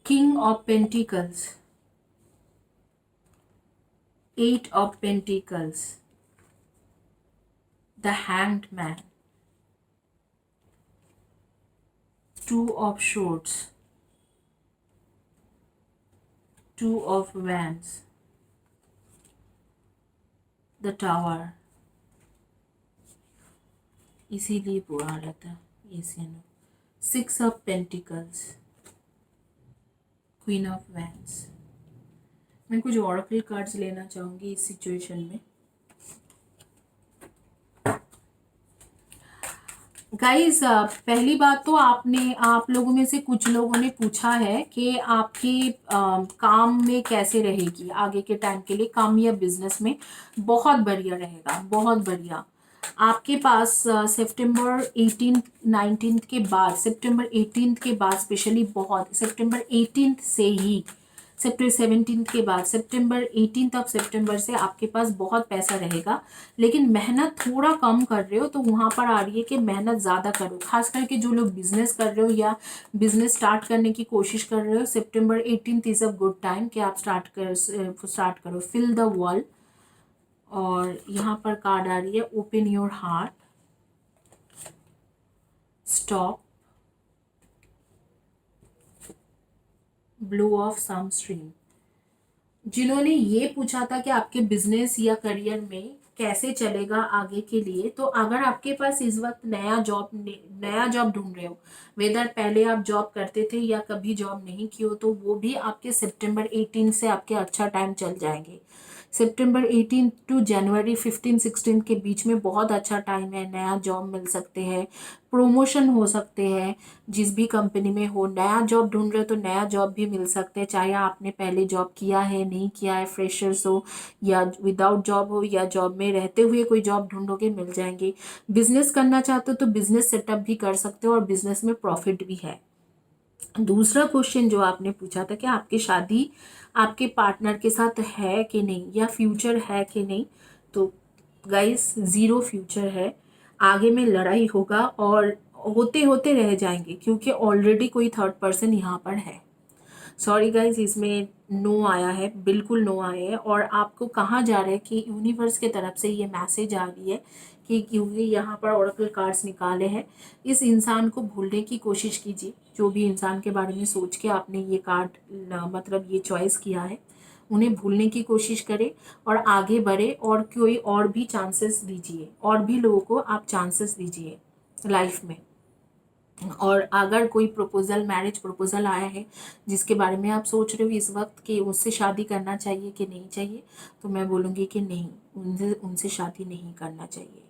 A: King of pentacles, 8 of pentacles, the hanged man, 2 of swords, 2 of wands, the tower. इसीलिए बुरा रहता ये scene. 6 of pentacles, queen of wands. मैं कुछ ऑरेकल कार्ड्स लेना चाहूँगी इस सिचुएशन में। गाइस, पहली बात तो आप लोगों में से कुछ लोगों ने पूछा है कि आपके काम में कैसे रहेगी आगे के टाइम के लिए, काम या बिजनेस में। बहुत बढ़िया रहेगा, बहुत बढ़िया। आपके पास सितंबर 18 19 के बाद, सितंबर 18 के बाद स्पेशली, बहुत सितंबर 18 से ही, सितंबर 17 के बाद, सितंबर 18 ऑफ सितंबर से आपके पास बहुत पैसा रहेगा। लेकिन मेहनत थोड़ा कम कर रहे हो, तो वहाँ पर आ रही है कि मेहनत ज़्यादा करो। खास करके जो लोग बिजनेस कर रहे हो या बिजनेस स्टार्ट करने की कोशिश कर रहे हो, सितंबर 18 इज़ अ गुड टाइम कि आप स्टार्ट करो। Fill the wall. और यहाँ पर कार्ड आ रही है open your heart, stop, blow off some stream. जिन्होंने ये पूछा था कि आपके बिजनेस या करियर में कैसे चलेगा आगे के लिए, तो अगर आपके पास इस वक्त नया जॉब ढूंढ रहे हो, वेदर पहले आप जॉब करते थे या कभी जॉब नहीं की हो, तो वो भी आपके सितंबर 18 से आपके अच्छा टाइम चल जाएंगे। सितंबर 18 टू जनवरी 15-16 के बीच में बहुत अच्छा टाइम है, नया जॉब मिल सकते हैं, प्रमोशन हो सकते हैं। जिस भी कंपनी में हो, नया जॉब ढूंढ रहे हो तो नया जॉब भी मिल सकते हैं, चाहे आपने पहले जॉब किया है नहीं किया है, फ्रेशर्स हो या विदाउट जॉब हो या जॉब में रहते हुए कोई जॉब ढूंढोगे, मिल जाएंगे। बिजनेस करना चाहते हो तो बिजनेस सेटअप भी कर सकते हो और बिजनेस में प्रॉफिट भी है। दूसरा क्वेश्चन जो आपने पूछा था कि आपकी शादी आपके पार्टनर के साथ है कि नहीं, या फ्यूचर है कि नहीं, तो गाइस ज़ीरो फ्यूचर है। आगे में लड़ाई होगा और होते होते रह जाएंगे, क्योंकि ऑलरेडी कोई थर्ड पर्सन यहाँ पर है। सॉरी गाइज, इसमें नो आया है, बिल्कुल नो आया है। और आपको कहा जा रहा है कि यूनिवर्स के तरफ से ये मैसेज आ रही है कि क्योंकि यहाँ पर ओरेकल कार्ड्स निकाले हैं, इस इंसान को भूलने की कोशिश कीजिए। जो भी इंसान के बारे में सोच के आपने ये कार्ड मतलब ये चॉइस किया है, उन्हें भूलने की कोशिश करें और आगे बढ़े, और कोई और भी चांसेस दीजिए, और भी लोगों को आप चांसेस दीजिए लाइफ में। और अगर कोई प्रपोजल, मैरिज प्रपोजल आया है जिसके बारे में आप सोच रहे हो इस वक्त कि उससे शादी करना चाहिए कि नहीं चाहिए, तो मैं बोलूँगी कि नहीं, उनसे उनसे शादी नहीं करना चाहिए।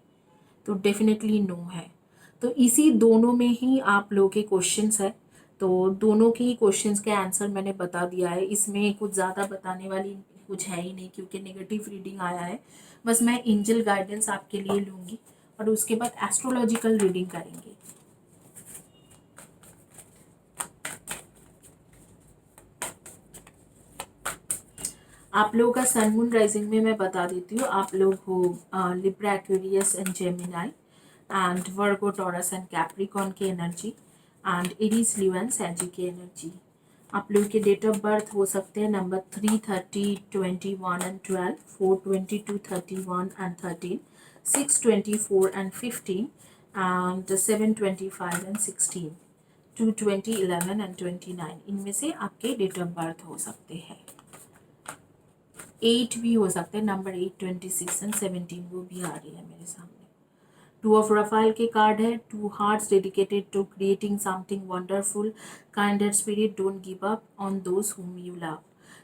A: तो डेफिनेटली नो है। तो इसी दोनों में ही आप लोगों के क्वेश्चंस है, तो दोनों के ही क्वेश्चंस के आंसर मैंने बता दिया है। इसमें कुछ ज़्यादा बताने वाली कुछ है ही नहीं, क्योंकि नेगेटिव रीडिंग आया है। बस मैं एंजल गाइडेंस आपके लिए लूँगी और उसके बाद एस्ट्रोलॉजिकल रीडिंग करेंगे। आप लोगों का सन मून राइजिंग में मैं बता देती हूँ, आप लोग हो Libra, Aquarius and Gemini and Virgo, Taurus and Capricorn की energy and Aries, Leo and Sagi की एनर्जी। आप लोगों के डेट ऑफ बर्थ हो सकते हैं number 3, 30, 21 and 12, 4, 22, 31 and 13, 6, 24 and 15 and 7, 25 and 16, 2, 20, 11 and 29। इनमें से आपके डेट ऑफ बर्थ हो सकते हैं। 8 भी हो सकते हैं, नंबर 8, 26 एंड 17 वो भी आ रही है मेरे सामने। टू ऑफ रफाइल के कार्ड है, two hearts dedicated to creating something wonderful, kind spirit, don't give up on those whom you love.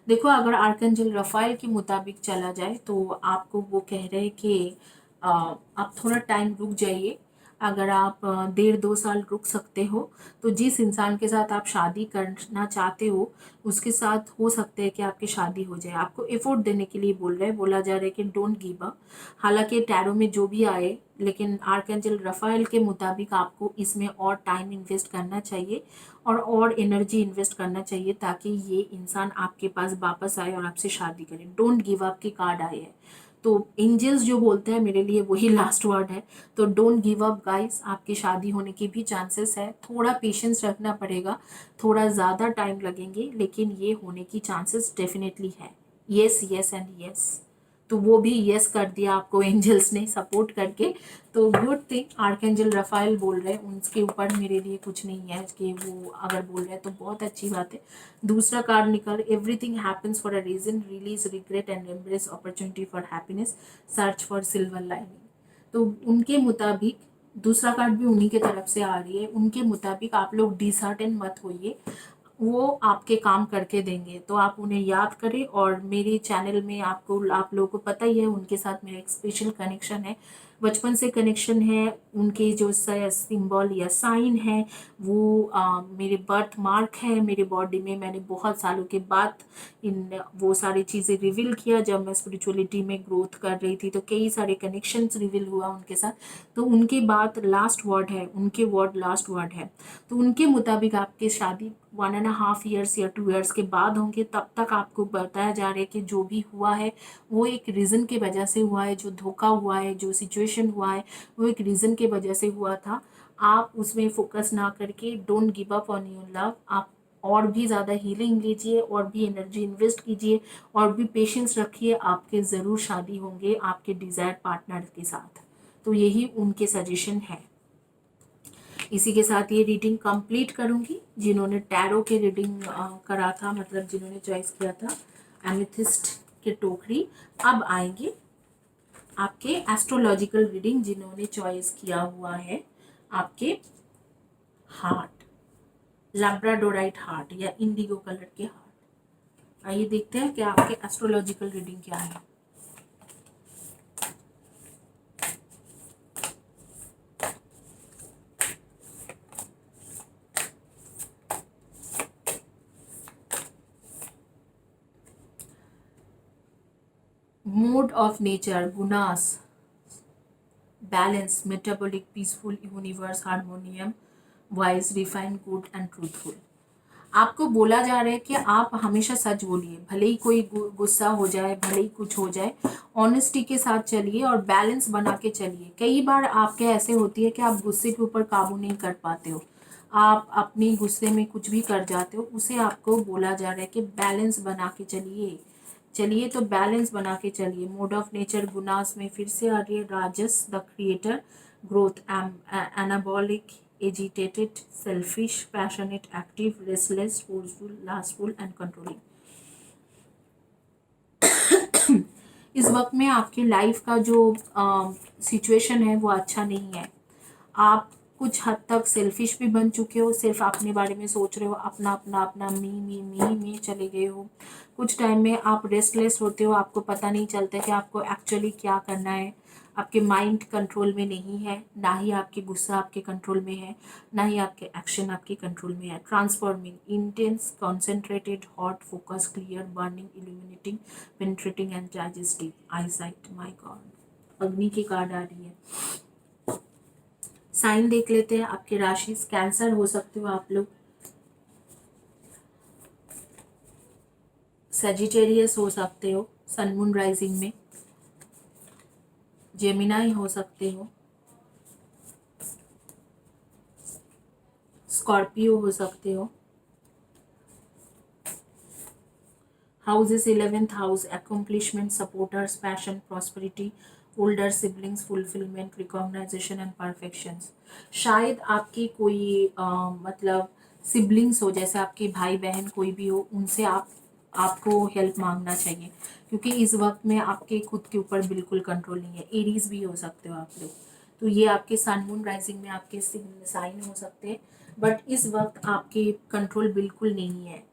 A: देखो, अगर आर्कएंजल रफाइल के मुताबिक चला जाए तो आपको वो कह रहे हैं कि आप थोड़ा टाइम रुक जाइए। अगर आप 1.5-2 साल रुक सकते हो तो जिस इंसान के साथ आप शादी करना चाहते हो उसके साथ हो सकता है कि आपकी शादी हो जाए। आपको एफोर्ट देने के लिए बोल रहे हैं, बोला जा रहा है कि डोंट गिव अप। हालांकि टैरो में जो भी आए, लेकिन आर्कएंजल रफाइल के मुताबिक आपको इसमें और टाइम इन्वेस्ट करना चाहिए और एनर्जी इन्वेस्ट करना चाहिए ताकि ये इंसान आपके पास वापस आए और आपसे शादी करे। डोंट गिव अप के कार्ड आए हैं, तो एंजल्स जो बोलते हैं मेरे लिए वही लास्ट वर्ड है। तो डोंट गिव अप गाइस, आपकी शादी होने की भी चांसेस है। थोड़ा पेशेंस रखना पड़ेगा, थोड़ा ज़्यादा टाइम लगेंगे, लेकिन ये होने की चांसेस डेफिनेटली है। Yes, yes and yes. तो वो भी यस कर दिया आपको एंजल्स ने सपोर्ट करके। तो गुड थिंग, आर्कएंजल रफाइल बोल रहे हैं, उनके ऊपर मेरे लिए कुछ नहीं है कि वो अगर बोल रहे हैं तो बहुत अच्छी बात है। दूसरा कार्ड निकल, everything happens for a reason, release regret and embrace opportunity for happiness, search for silver lining. तो उनके मुताबिक दूसरा कार्ड भी उन्हीं के तरफ से आ रही है। उनके मुताबिक आप लोग डिसहार्टन मत होइए, वो आपके काम करके देंगे, तो आप उन्हें याद करें। और मेरे चैनल में आप लोगों को पता ही है, उनके साथ मेरा एक स्पेशल कनेक्शन है, बचपन से कनेक्शन है। उनके जो सिंबल या साइन है वो मेरे बर्थ मार्क है मेरे बॉडी में। मैंने बहुत सालों के बाद वो सारी चीज़ें रिवील किया जब मैं स्पिरिचुअलिटी में ग्रोथ कर रही थी, तो कई सारे कनेक्शंस रिवील हुआ उनके साथ। तो उनके बाद लास्ट वर्ड है, उनके वर्ड लास्ट वर्ड है। तो उनके मुताबिक आपकी शादी 1.5 ईयर्स या 2 ईयर्स के बाद होंगे। तब तक आपको बताया जा रहा है कि जो भी हुआ है वो एक रीज़न की वजह से हुआ है, जो धोखा हुआ है, जो सिचुएशन हुआ है वो एक रीज़न की वजह से हुआ था। आप उसमें फोकस ना करके don't give up on your love, आप और भी ज़्यादा हीलिंग लीजिए और भी एनर्जी इन्वेस्ट कीजिए और भी पेशेंस रखिए। आपके ज़रूर शादी होंगे आपके डिज़ायर पार्टनर के साथ। तो यही उनके सजेशन है। इसी के साथ ये रीडिंग कंप्लीट करूंगी। जिन्होंने टैरो की रीडिंग करा था, मतलब जिन्होंने चॉइस किया था एमेथिस्ट के टोकरी, अब आएंगे आपके एस्ट्रोलॉजिकल रीडिंग जिन्होंने चॉइस किया हुआ है आपके हार्ट, लैब्राडोराइट हार्ट या इंडिगो कलर के हार्ट। आइए देखते हैं कि आपके एस्ट्रोलॉजिकल रीडिंग क्या है। Mode of nature, गुनास, balance, metabolic, peaceful, universe, harmonium, wise, refine, good and truthful. आपको बोला जा रहा है कि आप हमेशा सच बोलिए, भले ही कोई गुस्सा हो जाए, भले ही कुछ हो जाए, ऑनेस्टी के साथ चलिए और बैलेंस बना के चलिए। कई बार आपके ऐसे होती है कि आप गुस्से के ऊपर काबू नहीं कर पाते हो, आप अपनी गुस्से में कुछ भी कर जाते हो। उसे आपको बोला जा रहा है कि बैलेंस बना के चलिए। चलिए तो बैलेंस बना के चलिए। मोड ऑफ नेचर गुनास में फिर से आ रही है rajas, the creator, growth, anabolic, agitated, selfish, passionate, active, restless, forceful, lustful and controlling. इस वक्त में आपकी लाइफ का जो सिचुएशन है वो अच्छा नहीं है। आप कुछ हद तक सेल्फिश भी बन चुके हो, सिर्फ अपने बारे में सोच रहे हो, अपना अपना अपना मी चले गए हो। कुछ टाइम में आप रेस्टलेस होते हो, आपको पता नहीं चलता कि आपको एक्चुअली क्या करना है। आपके माइंड कंट्रोल में नहीं है, ना ही आपके गुस्सा आपके कंट्रोल में है, ना ही आपके एक्शन आपके कंट्रोल में है। Transforming, intense, concentrated, hot, focus, clear, burning, illuminating, penetrating and digestive, eyesight. My God, अग्नि की कार्ड आ रही है। साइन देख लेते हैं आपकी राशि। कैंसर हो सकते हो आप लोग, सेजिटेरियस हो सकते हो सन मून राइजिंग में, जेमिनाई हो सकते हो, स्कॉर्पियो हो सकते हो। House is 11th house, accomplishment, supporters, passion, prosperity, older siblings, fulfillment, recognition and perfections। शायद आपके कोई मतलब सिबलिंग्स हो, जैसे आपके भाई बहन कोई भी हो, उनसे आपको हेल्प मांगना चाहिए, क्योंकि इस वक्त में आपके खुद के ऊपर बिल्कुल कंट्रोल नहीं है। एरीज भी हो सकते हो आप लोग, तो ये आपके सन मून राइजिंग में आपके साइन हो सकते हैं, बट इस वक्त आपके कंट्रोल बिल्कुल नहीं है।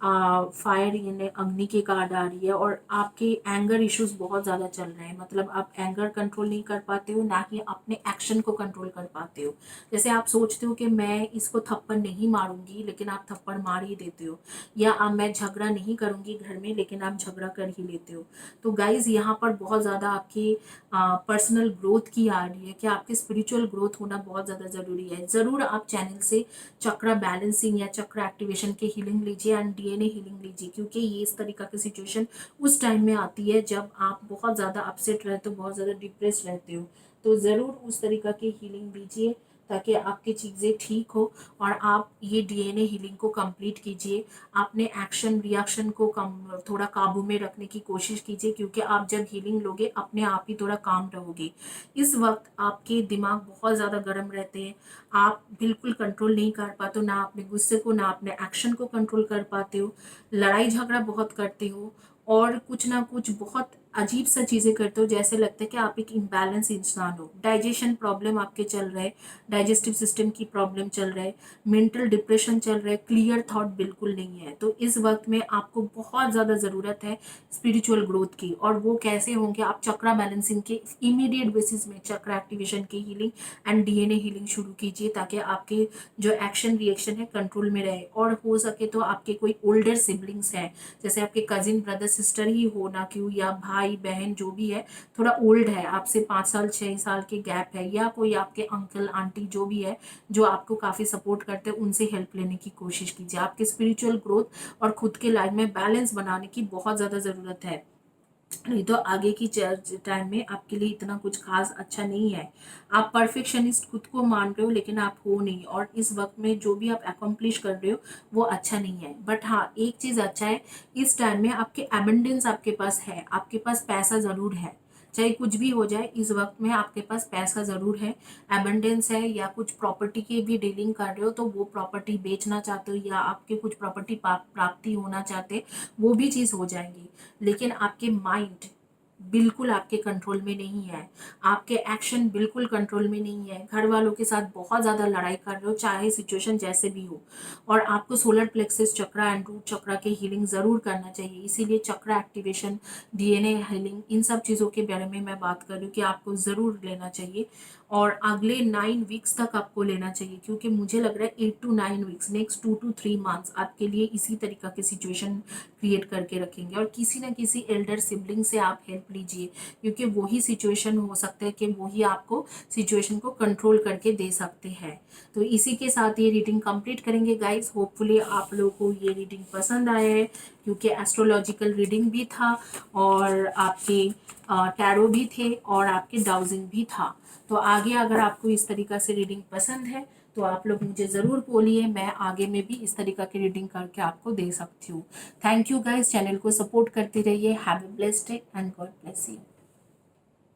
A: फायर यानी अग्नि के कार्ड आ रही है, और आपके एंगर इश्यूज बहुत ज़्यादा चल रहे हैं, मतलब आप एंगर कंट्रोल नहीं कर पाते हो, ना ही अपने एक्शन को कंट्रोल कर पाते हो। जैसे आप सोचते हो कि मैं इसको थप्पड़ नहीं मारूंगी, लेकिन आप थप्पड़ मार ही देते हो, या मैं झगड़ा नहीं करूंगी घर में, लेकिन आप झगड़ा कर ही लेते हो। तो गाइज यहाँ पर बहुत ज़्यादा आपकी पर्सनल ग्रोथ की आ रही है कि आपके स्पिरिचुअल ग्रोथ होना बहुत ज़्यादा ज़रूरी है। ज़रूर आप चैनल से चक्रा बैलेंसिंग या चक्र एक्टिवेशन के हीलिंग लीजिए एंड डीएनए हीलिंग लीजिए, क्योंकि ये इस तरीका की सिचुएशन उस टाइम में आती है जब आप बहुत ज़्यादा अपसेट रहते हो, बहुत ज़्यादा डिप्रेस रहते हो। तो ज़रूर उस तरीका की हीलिंग लीजिए ताकि आपकी चीज़ें ठीक हो, और आप ये डीएनए हीलिंग को कंप्लीट कीजिए। अपने एक्शन रिएक्शन को कम थोड़ा काबू में रखने की कोशिश कीजिए, क्योंकि आप जब हीलिंग लोगे अपने आप ही थोड़ा काम रहोगे। इस वक्त आपके दिमाग बहुत ज़्यादा गर्म रहते हैं, आप बिल्कुल कंट्रोल नहीं कर पाते हो, ना अपने गुस्से को, ना अपने एक्शन को कंट्रोल कर पाते हो, लड़ाई झगड़ा बहुत करते हो, और कुछ ना कुछ बहुत अजीब सा चीज़ें करते हो, जैसे लगता है कि आप एक इम्बैलेंस इंसान हो। डाइजेशन प्रॉब्लम आपके चल रहे हैं, डाइजेस्टिव सिस्टम की प्रॉब्लम चल रहा है, मेंटल डिप्रेशन चल रहा है, क्लियर थॉट बिल्कुल नहीं है। तो इस वक्त में आपको बहुत ज़्यादा ज़रूरत है स्पिरिचुअल ग्रोथ की, और वो कैसे होंगे, आप चक्रा बैलेंसिंग के इमीडिएट बेसिस में चक्र एक्टिवेशन की हीलिंग एंड डीएनए हीलिंग शुरू कीजिए, ताकि आपके जो एक्शन रिएक्शन है कंट्रोल में रहे। और हो सके तो आपके कोई ओल्डर सिबलिंग्स हैं, जैसे आपके कजिन ब्रदर सिस्टर ही हो ना क्यों, या भाई बहन जो भी है, थोड़ा ओल्ड है, आपसे 5 साल 6 साल के गैप है, या कोई आपके अंकल आंटी जो भी है जो आपको काफ़ी सपोर्ट करते हैं, उनसे हेल्प लेने की कोशिश कीजिए। आपके स्पिरिचुअल ग्रोथ और खुद के लाइफ में बैलेंस बनाने की बहुत ज़्यादा ज़रूरत है, नहीं तो आगे की टाइम में आपके लिए इतना कुछ खास अच्छा नहीं है। आप परफेक्शनिस्ट खुद को मान रहे हो, लेकिन आप हो नहीं, और इस वक्त में जो भी आप अकम्प्लिश कर रहे हो वो अच्छा नहीं है। बट हाँ, एक चीज़ अच्छा है, इस टाइम में आपके एबंडेंस आपके पास है, आपके पास पैसा ज़रूर है, चाहे कुछ भी हो जाए इस वक्त में आपके पास पैसा ज़रूर है, एबंडेंस है। या कुछ प्रॉपर्टी की भी डीलिंग कर रहे हो, तो वो प्रॉपर्टी बेचना चाहते हो, या आपके कुछ प्रॉपर्टी प्राप्ति होना चाहते, वो भी चीज़ हो जाएंगी। लेकिन आपके माइंड बिल्कुल आपके कंट्रोल में नहीं है, आपके एक्शन बिल्कुल कंट्रोल में नहीं है, घर वालों के साथ बहुत ज़्यादा लड़ाई कर रहे हो, चाहे सिचुएशन जैसे भी हो। और आपको solar plexus chakra and root chakra के हीलिंग ज़रूर करना चाहिए, इसीलिए चक्रा एक्टिवेशन, डीएनए हीलिंग, इन सब चीज़ों के बारे में मैं बात कर रही हूँ कि आपको ज़रूर लेना चाहिए, और अगले 9 वीक्स तक आपको लेना चाहिए, क्योंकि मुझे लग रहा है 8 to 9 weeks, next 2 to 3 months आपके लिए इसी तरीका की सिचुएशन क्रिएट करके रखेंगे। और किसी ना किसी एल्डर सिबलिंग से आप हेल्प लीजिए, क्योंकि वही सिचुएशन हो सकता है कि वही आपको सिचुएशन को कंट्रोल करके दे सकते हैं। तो इसी के साथ ये रीडिंग कंप्लीट करेंगे गाइस। होपफुली आप लोगों को ये रीडिंग पसंद आया है, क्योंकि एस्ट्रोलॉजिकल रीडिंग भी था, और आपके टैरो भी थे, और आपके डाउजिंग भी था। तो आगे अगर आपको इस तरीका से रीडिंग पसंद है तो आप लोग मुझे ज़रूर बोलिए, मैं आगे में भी इस तरीका की रीडिंग करके आपको दे सकती हूँ। थैंक यू गाइस, चैनल को सपोर्ट करते रहिए। Have a blessed day and God bless you.